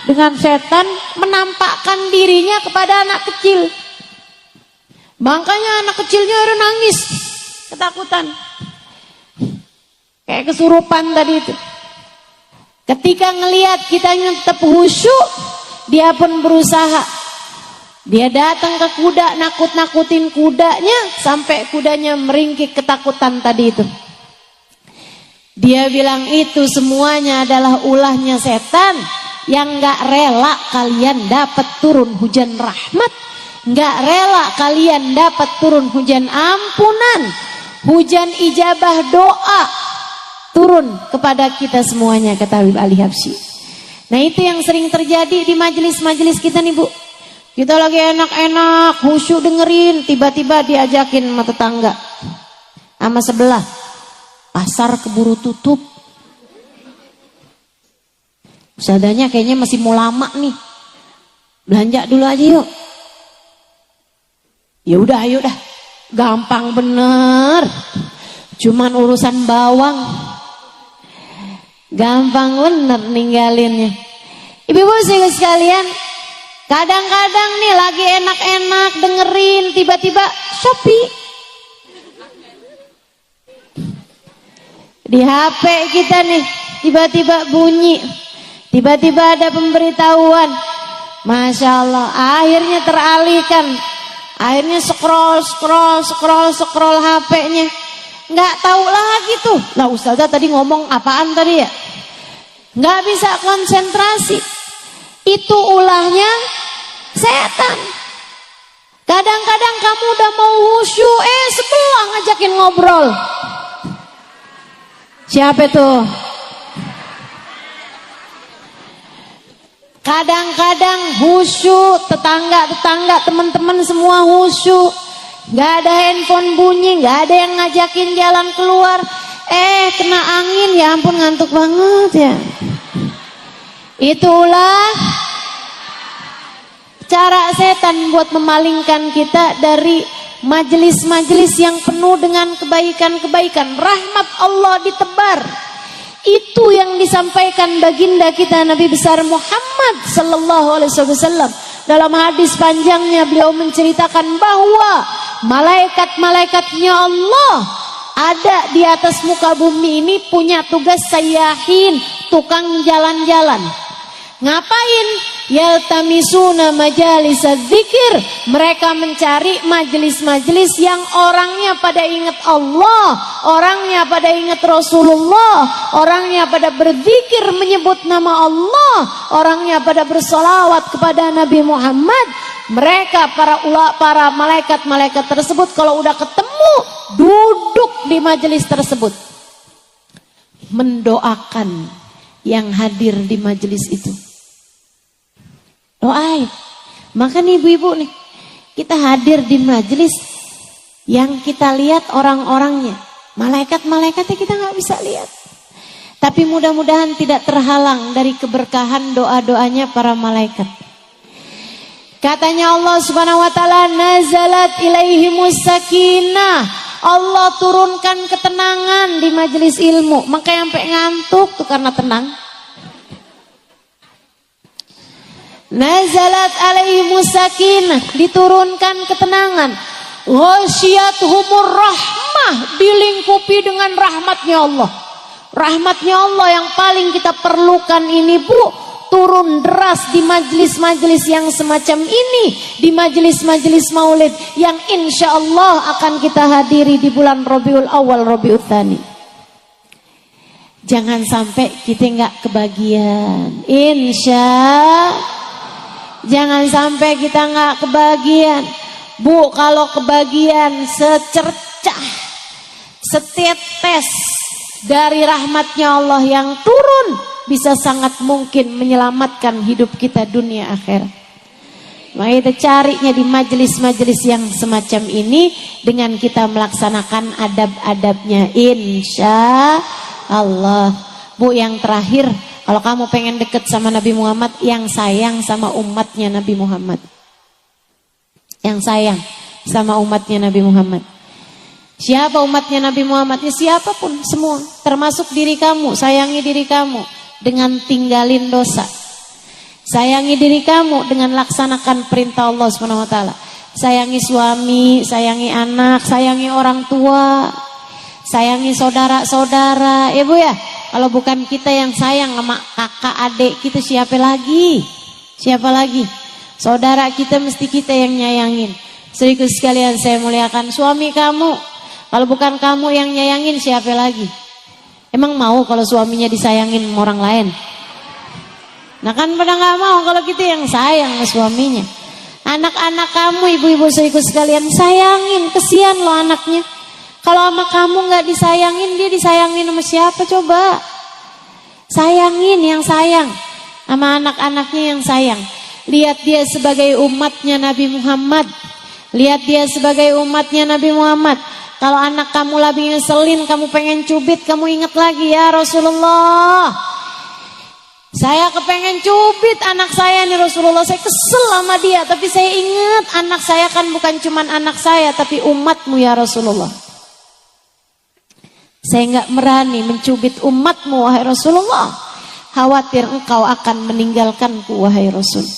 dengan setan menampakkan dirinya kepada anak kecil. Makanya anak kecilnya ada nangis, ketakutan. Kayak kesurupan tadi itu. Ketika ngelihat kitanya tetap khusyuk, dia pun berusaha. Dia datang ke kuda, nakut-nakutin kudanya sampai kudanya meringkik ketakutan tadi itu. Dia bilang itu semuanya adalah ulahnya setan yang gak rela kalian dapat turun hujan rahmat, gak rela kalian dapat turun hujan ampunan, hujan ijabah doa turun kepada kita semuanya, kata Habib Ali Habsyi. Nah itu yang sering terjadi di majelis-majelis kita nih Bu. Kita lagi enak-enak, khusyuk dengerin, tiba-tiba diajakin sama tetangga, sama sebelah, pasar keburu tutup. Ustadzanya kayaknya masih mau lama nih, belanja dulu aja yuk. Ya udah, ayo dah, gampang bener, cuman urusan bawang, gampang bener ninggalinnya. Ibu-ibu sekalian, kadang-kadang nih lagi enak-enak dengerin, tiba-tiba Shopee di HP kita nih, tiba-tiba bunyi, tiba-tiba ada pemberitahuan. Masya Allah, akhirnya teralihkan, akhirnya scroll HP-nya, nggak tahu lagi tuh. Lah Ustazah tadi ngomong apaan tadi ya? Nggak bisa konsentrasi. Itu ulahnya setan. Kadang-kadang kamu udah mau khusyuk, sebelah ngajakin ngobrol. Siapa itu? Kadang-kadang khusyuk, tetangga-tetangga, teman-teman semua khusyuk. Gak ada handphone bunyi, gak ada yang ngajakin jalan keluar. Kena angin, ya ampun ngantuk banget ya. Itulah cara setan buat memalingkan kita dari majelis-majelis yang penuh dengan kebaikan-kebaikan. Rahmat Allah ditebar. Itu yang disampaikan baginda kita Nabi besar Muhammad sallallahu alaihi wasallam. Dalam hadis panjangnya beliau menceritakan bahwa malaikat-malaikatnya Allah ada di atas muka bumi ini punya tugas sayyahin, tukang jalan-jalan. Ngapain? Yaltamisuna majalis dzikir. Mereka mencari majelis-majelis yang orangnya pada ingat Allah, orangnya pada ingat Rasulullah, orangnya pada berzikir menyebut nama Allah, orangnya pada bersolawat kepada Nabi Muhammad. Mereka para malaikat-malaikat tersebut kalau udah ketemu duduk di majelis tersebut mendoakan yang hadir di majelis itu. Doain. Maka nih ibu-ibu nih, kita hadir di majelis yang kita lihat orang-orangnya. Malaikat-malaikatnya kita nggak bisa lihat. Tapi mudah-mudahan tidak terhalang dari keberkahan doa-doanya para malaikat. Katanya Allah Subhanahu wa taala, nazalat ilaihimus sakinah. Allah turunkan ketenangan di majelis ilmu. Makanya sampai ngantuk tuh karena tenang. Nazalat alaihimus sakinah, diturunkan ketenangan. Ghasyiyatuhumur rahmah, dilingkupi dengan rahmatnya Allah. Rahmatnya Allah yang paling kita perlukan ini Bu, turun deras di majelis-majelis yang semacam ini, di majelis-majelis maulid yang insya Allah akan kita hadiri di bulan Rabiul Awal, Rabiul Tsani. Jangan sampai kita nggak kebagian, jangan sampai kita nggak kebagian. Bu, kalau kebagian secercah, setetes dari rahmatnya Allah yang turun, bisa sangat mungkin menyelamatkan hidup kita dunia akhirat. Maka kita carinya di majelis-majelis yang semacam ini dengan kita melaksanakan adab-adabnya, insya Allah. Bu, yang terakhir, kalau kamu pengen deket sama Nabi Muhammad, yang sayang sama umatnya Nabi Muhammad, yang sayang sama umatnya Nabi Muhammad. Siapa umatnya Nabi Muhammad? Ya siapapun, semua, termasuk diri kamu. Sayangi diri kamu dengan tinggalin dosa. Sayangi diri kamu dengan laksanakan perintah Allah SWT. Sayangi suami, sayangi anak, sayangi orang tua, sayangi saudara-saudara. Ya Bu ya, kalau bukan kita yang sayang sama kakak adik kita, siapa lagi? Siapa lagi? Saudara kita mesti kita yang nyayangin. Saudaraku sekalian saya muliakan, suami kamu, kalau bukan kamu yang nyayangin, siapa lagi? Emang mau kalau suaminya disayangin sama orang lain? Nah kan pada nggak mau kalau kita yang sayang sama suaminya. Anak-anak kamu, ibu-ibu saudaraku sekalian, sayangin, kesian loh anaknya. Kalau sama kamu nggak disayangin, dia disayangin sama siapa coba? Sayangin yang sayang, sama anak-anaknya yang sayang. Lihat dia sebagai umatnya Nabi Muhammad. Lihat dia sebagai umatnya Nabi Muhammad. Kalau anak kamu lagi ngeselin, kamu pengen cubit, kamu ingat lagi, ya Rasulullah, saya kepengen cubit anak saya nih Rasulullah, saya kesel sama dia, tapi saya ingat anak saya kan bukan cuman anak saya, tapi umatmu ya Rasulullah. Saya nggak berani mencubit umatmu wahai Rasulullah, khawatir engkau akan meninggalkanku wahai Rasul.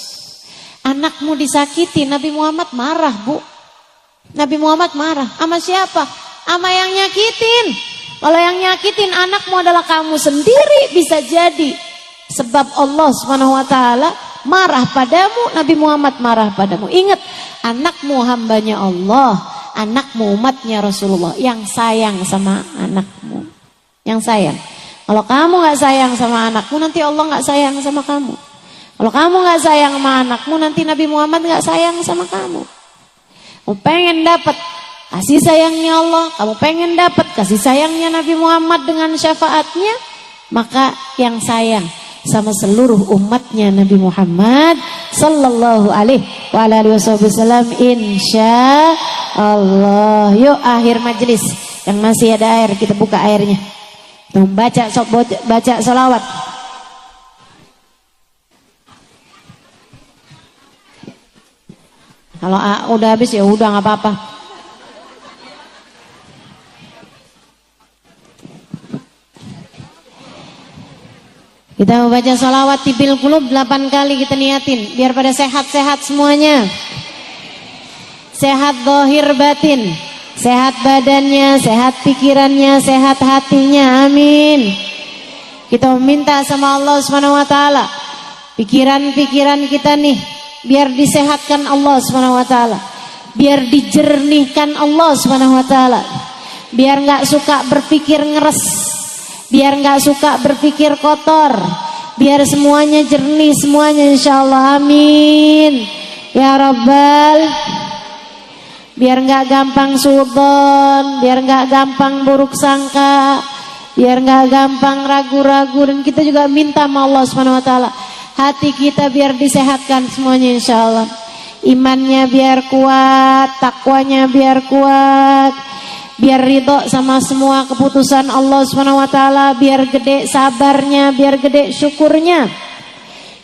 Anakmu disakiti, Nabi Muhammad marah Bu. Nabi Muhammad marah, sama siapa? Sama yang nyakitin. Kalau yang nyakitin anakmu adalah kamu sendiri, bisa jadi sebab Allah SWT marah padamu, Nabi Muhammad marah padamu. Ingat, anakmu hambanya Allah, anakmu umatnya Rasulullah, yang sayang sama anakmu, yang sayang. Kalau kamu gak sayang sama anakmu, nanti Allah gak sayang sama kamu. Kalau kamu gak sayang sama anakmu, nanti Nabi Muhammad gak sayang sama kamu. Kamu pengen dapat kasih sayangnya Allah, kamu pengen dapat kasih sayangnya Nabi Muhammad dengan syafaatnya, maka yang sayang sama seluruh umatnya Nabi Muhammad sallallahu alaihi wasallam, insya Allah. Yuk akhir majelis, yang masih ada air kita buka airnya, membaca baca salawat. Kalau udah habis ya udah nggak apa-apa. Kita membaca salawat tibil qulub 8 kali kita niatin, biar pada sehat-sehat semuanya. Sehat zahir batin, sehat badannya, sehat pikirannya, sehat hatinya, amin. Kita meminta sama Allah SWT, pikiran-pikiran kita nih biar disehatkan Allah SWT, biar dijernihkan Allah SWT, biar nggak suka berpikir ngeres, biar nggak suka berpikir kotor, biar semuanya jernih semuanya insyaallah, amin ya Rabbal. Biar nggak gampang suudzon, biar nggak gampang buruk sangka, biar nggak gampang ragu-ragu. Dan kita juga minta sama Allah SWT, hati kita biar disehatkan semuanya insyaallah. Imannya biar kuat, takwanya biar kuat, biar ridho sama semua keputusan Allah SWT, biar gede sabarnya, biar gede syukurnya.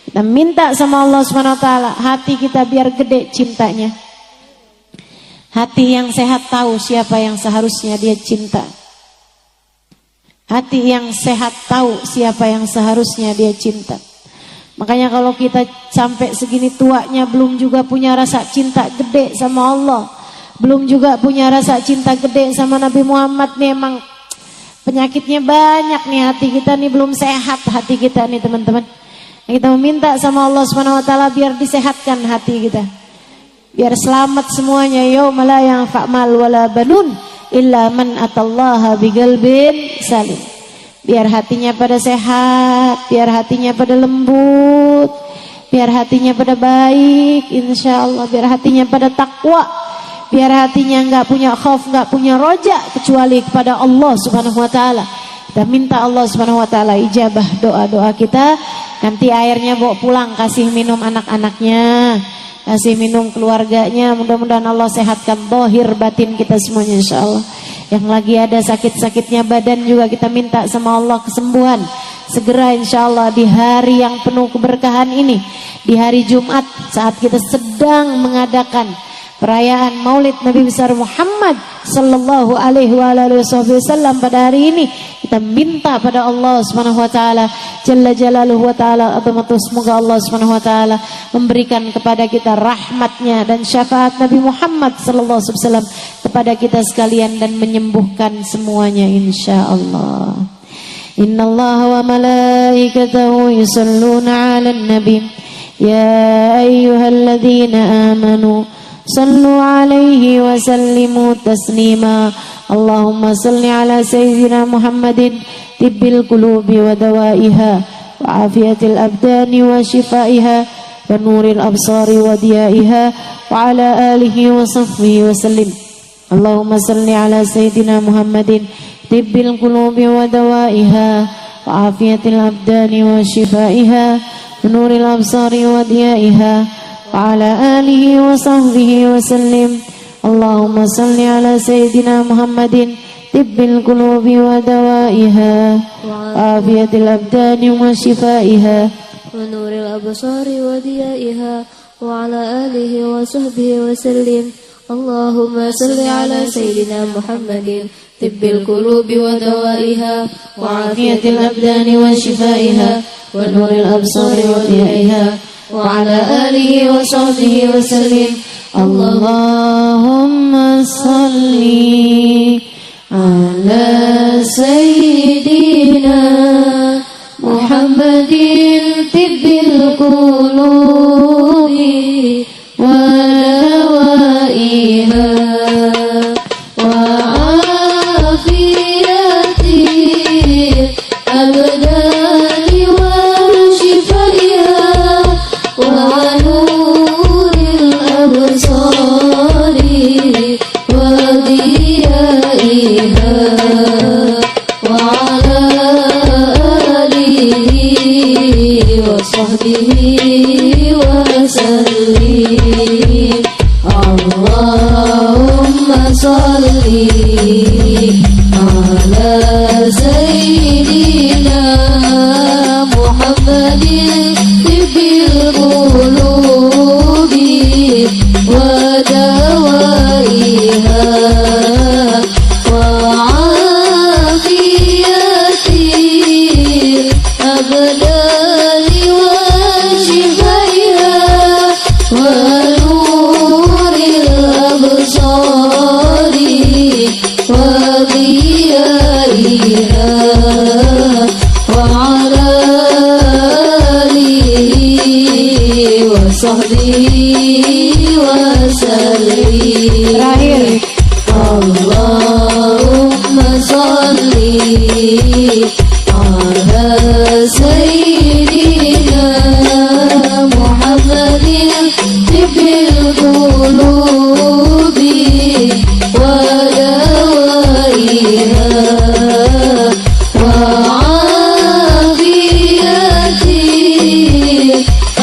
Kita minta sama Allah SWT, hati kita biar gede cintanya. Hati yang sehat tahu siapa yang seharusnya dia cinta. Hati yang sehat tahu siapa yang seharusnya dia cinta. Makanya kalau kita sampai segini tuanya belum juga punya rasa cinta gede sama Allah, belum juga punya rasa cinta gede sama Nabi Muhammad, nih emang penyakitnya banyak nih, hati kita nih belum sehat, hati kita nih teman-teman. Kita meminta sama Allah SWT biar disehatkan hati kita, biar selamat semuanya. Yauma la yanfa' mal wala banun illa man atallaha biqalbin salim. Biar hatinya pada sehat, biar hatinya pada lembut, biar hatinya pada baik insyaallah, biar hatinya pada takwa, biar hatinya nggak punya khauf, nggak punya roja kecuali kepada Allah Subhanahu wa taala. Kita minta Allah Subhanahu wa taala ijabah doa-doa kita. Nanti airnya bawa pulang, kasih minum anak-anaknya, kasih minum keluarganya. Mudah-mudahan Allah sehatkan zahir batin kita semuanya insyaallah. Yang lagi ada sakit-sakitnya badan juga kita minta sama Allah kesembuhan segera insyaallah di hari yang penuh keberkahan ini, di hari Jumat saat kita sedang mengadakan perayaan Maulid Nabi besar Muhammad sallallahu alaihi wasallam. Pada hari ini kita minta pada Allah Subhanahu wa taala jalla jalaluhu wa taala azamatu, semoga Allah Subhanahu wa taala memberikan kepada kita rahmatnya dan syafaat Nabi Muhammad sallallahu alaihi wasallam kepada kita sekalian dan menyembuhkan semuanya insyaallah. Innallaha wa malaikatahu yusholluna 'alan nabi ya ayyuhalladzina amanu sallu alaihi wa sallimu taslima. Allahumma salli ala sayyidina Muhammadin tibbil qulubi wa dawaiha wa afiyatil abdani wa shifaiha wa nuril absari wa diyaiha wa ala alihi wa sahbihi wa sallim. Allahumma salli ala sayyidina Muhammadin tibbil qulubi wa dawaiha wa afiyatil abdani wa shifaiha wa nuril absari wa diyaiha وعلى آله وصحبه وسلم. اللهم صل على سيدنا محمد طب القلوب ودوائها وعافية الأبدان وشفائها ونور الأبصار وضيائها وعلى آله وصحبه وسلم. اللهم صل على سيدنا محمد طب القلوب ودوائها وعافية الأبدان وشفائها ونور الأبصار وضيائها وعلى آله وصحبه وسلم. اللهم صل على سيدنا محمد طب القلوب ودوائها وعافية الأبدان وشفائها ونور الأبصار وضيائها وعلى آله وصحبه وسلم. اللهم صل على سيدنا محمد طب القلوب ودوائها وعافية الأبدان وشفائها ونور الأبصار وضيائها وعلى آله وصحبه وسلم. اللهم صل على سيدنا محمد طب القلوب ودوائها وعافية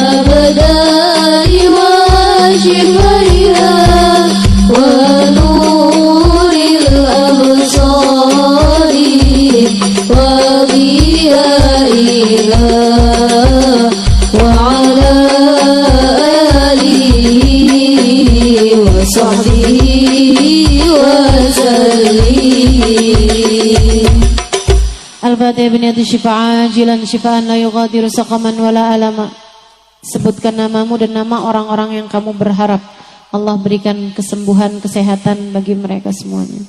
الأبدان وشفائها ونور الأبصار وضيائها وعلى آله وصحبه وسلم. Al-Fatihah biniyati syifa'an jilan syifa'an la yughadiru saqaman wala alama. Sebutkan namamu dan nama orang-orang yang kamu berharap Allah berikan kesembuhan, kesehatan bagi mereka semuanya.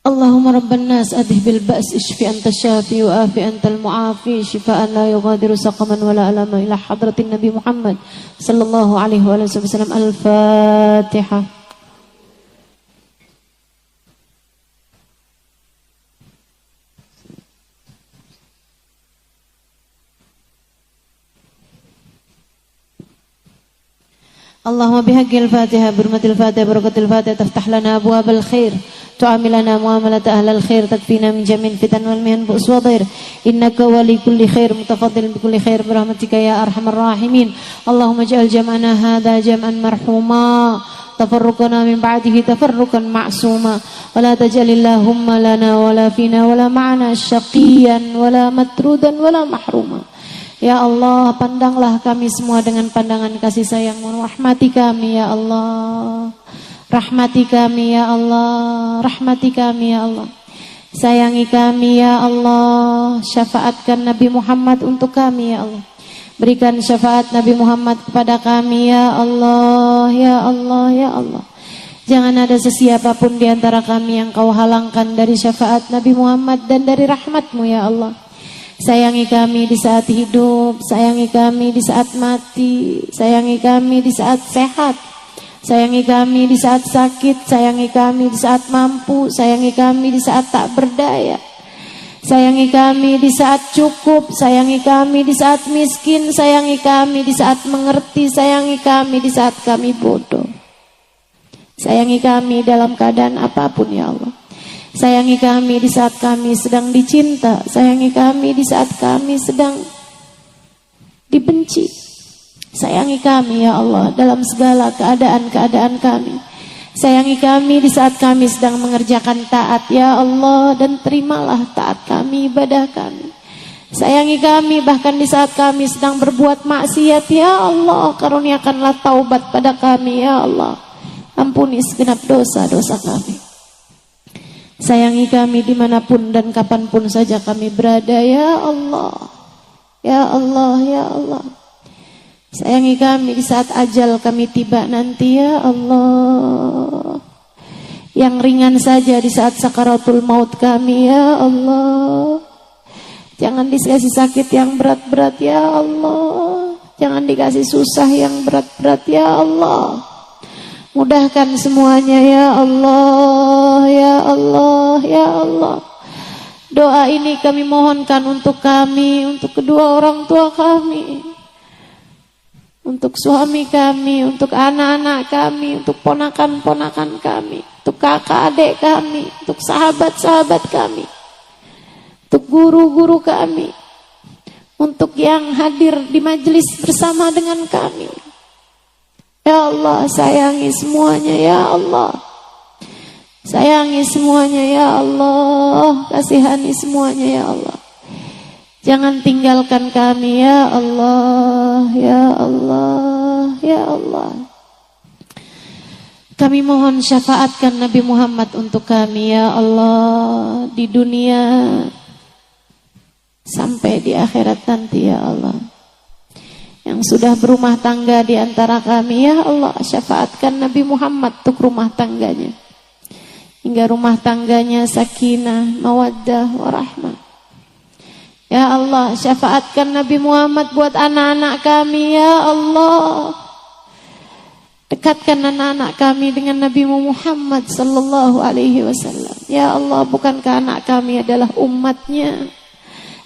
Allahumma rabban nas adhibil ba's ishfi anta syafi wa afi antal mu'afi syifaan la yughadiru saqaman wala alama ila hadratin Nabi Muhammad sallallahu alaihi wasallam. Al-Fatihah. اللهم بحق الفاتحة برمة الفاتحة بركة الفاتحة تفتح لنا أبواب الخير تعاملنا معاملة أهل الخير تكفينا من جميع الفتن والمهن بؤس وضير إنك ولي كل خير متفضل بكل خير برحمتك يا أرحم الراحمين اللهم اجعل جمعنا هذا جمعا مرحوما تفرقنا من بعده تفرقا معصوما ولا تجعل اللهم لنا ولا فينا ولا معنا شقيا ولا مترودا ولا محروما. Ya Allah, pandanglah kami semua dengan pandangan kasih sayang-Mu. Rahmati kami ya Allah. Rahmati kami ya Allah. Rahmati kami ya Allah. Sayangi kami ya Allah. Syafaatkan Nabi Muhammad untuk kami ya Allah. Berikan syafaat Nabi Muhammad kepada kami ya Allah. Ya Allah, ya Allah. Jangan ada sesiapapun di antara kami yang Kau halangkan dari syafaat Nabi Muhammad dan dari rahmat-Mu ya Allah. Sayangi kami di saat hidup, sayangi kami di saat mati, sayangi kami di saat sehat, sayangi kami di saat sakit, sayangi kami di saat mampu, sayangi kami di saat tak berdaya, sayangi kami di saat cukup, sayangi kami di saat miskin, sayangi kami di saat mengerti, sayangi kami di saat kami bodoh. Sayangi kami dalam keadaan apapun ya Allah. Sayangi kami di saat kami sedang dicinta. Sayangi kami di saat kami sedang dibenci. Sayangi kami ya Allah dalam segala keadaan-keadaan kami. Sayangi kami di saat kami sedang mengerjakan taat ya Allah. Dan terimalah taat kami, ibadah kami. Sayangi kami bahkan di saat kami sedang berbuat maksiat ya Allah. Karuniakanlah taubat pada kami ya Allah. Ampuni segenap dosa-dosa kami. Sayangi kami dimanapun dan kapanpun saja kami berada ya Allah. Ya Allah, ya Allah. Sayangi kami di saat ajal kami tiba nanti ya Allah. Yang ringan saja di saat sakaratul maut kami ya Allah. Jangan dikasih sakit yang berat-berat ya Allah. Jangan dikasih susah yang berat-berat ya Allah. Mudahkan semuanya ya Allah, ya Allah, ya Allah. Doa ini kami mohonkan untuk kami, untuk kedua orang tua kami, untuk suami kami, untuk anak-anak kami, untuk ponakan-ponakan kami, untuk kakak adik kami, untuk sahabat-sahabat kami, untuk guru-guru kami, untuk yang hadir di majelis bersama dengan kami. Ya Allah, sayangi semuanya ya Allah. Sayangi semuanya ya Allah. Kasihani semuanya ya Allah. Jangan tinggalkan kami ya Allah. Ya Allah, ya Allah. Kami mohon syafaatkan Nabi Muhammad untuk kami ya Allah. Di dunia sampai di akhirat nanti ya Allah. Yang sudah berumah tangga di antara kami ya Allah, syafaatkan Nabi Muhammad untuk rumah tangganya, hingga rumah tangganya sakinah, mawaddah, warahmah. Ya Allah, syafaatkan Nabi Muhammad buat anak-anak kami ya Allah. Dekatkan anak-anak kami dengan Nabi Muhammad sallallahu alaihi wasallam. Ya Allah, bukankah anak kami adalah umatnya?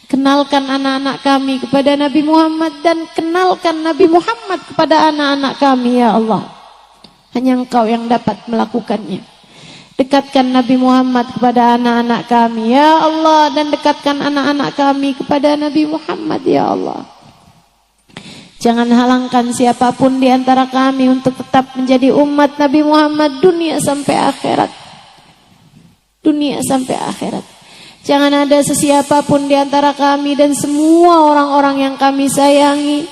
Kenalkan anak-anak kami kepada Nabi Muhammad dan kenalkan Nabi Muhammad kepada anak-anak kami ya Allah. Hanya Engkau yang dapat melakukannya. Dekatkan Nabi Muhammad kepada anak-anak kami ya Allah, dan dekatkan anak-anak kami kepada Nabi Muhammad ya Allah. Jangan halangkan siapapun di antara kami untuk tetap menjadi umat Nabi Muhammad dunia sampai akhirat. Dunia sampai akhirat. Jangan ada sesiapapun di antara kami dan semua orang-orang yang kami sayangi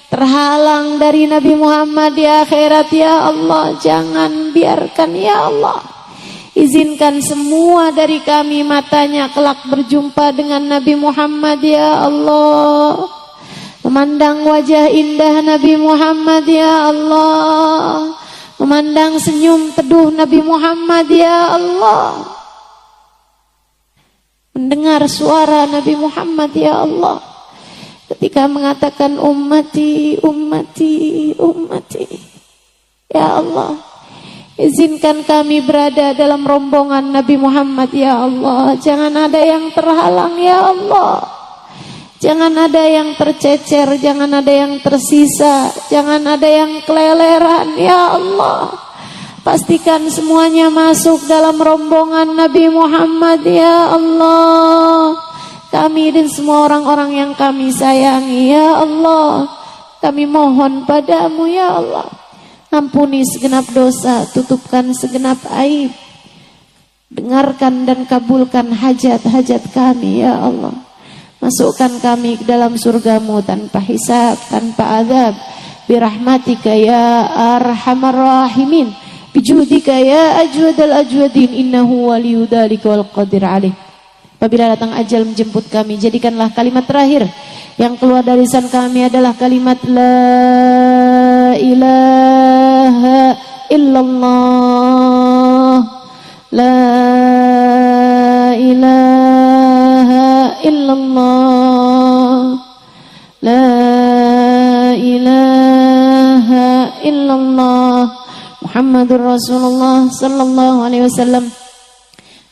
terhalang dari Nabi Muhammad di akhirat ya Allah. Jangan biarkan ya Allah. Izinkan semua dari kami matanya kelak berjumpa dengan Nabi Muhammad ya Allah. Memandang wajah indah Nabi Muhammad ya Allah. Memandang senyum teduh Nabi Muhammad ya Allah. Mendengar suara Nabi Muhammad ya Allah ketika mengatakan ummati, ummati, ummati. Ya Allah, izinkan kami berada dalam rombongan Nabi Muhammad ya Allah. Jangan ada yang terhalang ya Allah. Jangan ada yang tercecer, jangan ada yang tersisa, jangan ada yang keleleran ya Allah. Pastikan semuanya masuk dalam rombongan Nabi Muhammad ya Allah. Kami dan semua orang-orang yang kami sayangi ya Allah, kami mohon padamu ya Allah, ampuni segenap dosa, tutupkan segenap aib, dengarkan dan kabulkan hajat-hajat kami ya Allah. Masukkan kami ke dalam surgamu tanpa hisab, tanpa azab, birahmatika ya arhamar rahimin, bijudika ya ajwadal ajwadin, innahu waliyu dzalika wal qadir alaih. Apabila datang ajal menjemput kami, jadikanlah kalimat terakhir yang keluar dari lisan kami adalah kalimat la ilaha illallah, la ilaha illallah, la ilaha illallah, Muhammadur Rasulullah sallallahu alaihi wasallam.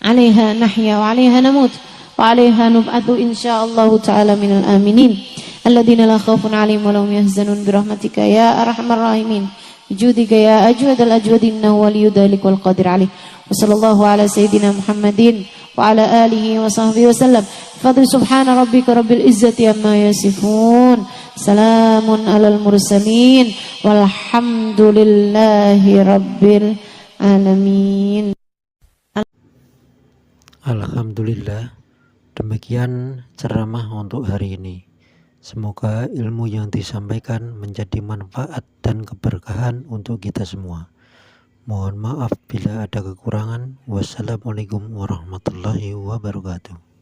Alaiha nahya wa alaiha namut wa alaiha nub'atu insyaallah ta'ala minal aminin alladzina la khaufun 'alaihim wa lahum yahzanun birahmatika ya arhamar rahimin, bijudika ya ajwadal ajwadin, waliyyu dzalika wal qadir alaih. Wa sallallahu ala sayyidina Muhammadin wa ala alihi wa sahbihi wasallam. Fadl subhana rabbika rabbil izzati amma yasifun, salamun alal mursalin, walhamdulillahi rabbil alamin. Alhamdulillah, demikian ceramah untuk hari ini. Semoga ilmu yang disampaikan menjadi manfaat dan keberkahan untuk kita semua. Mohon maaf bila ada kekurangan. Wassalamualaikum warahmatullahi wabarakatuh.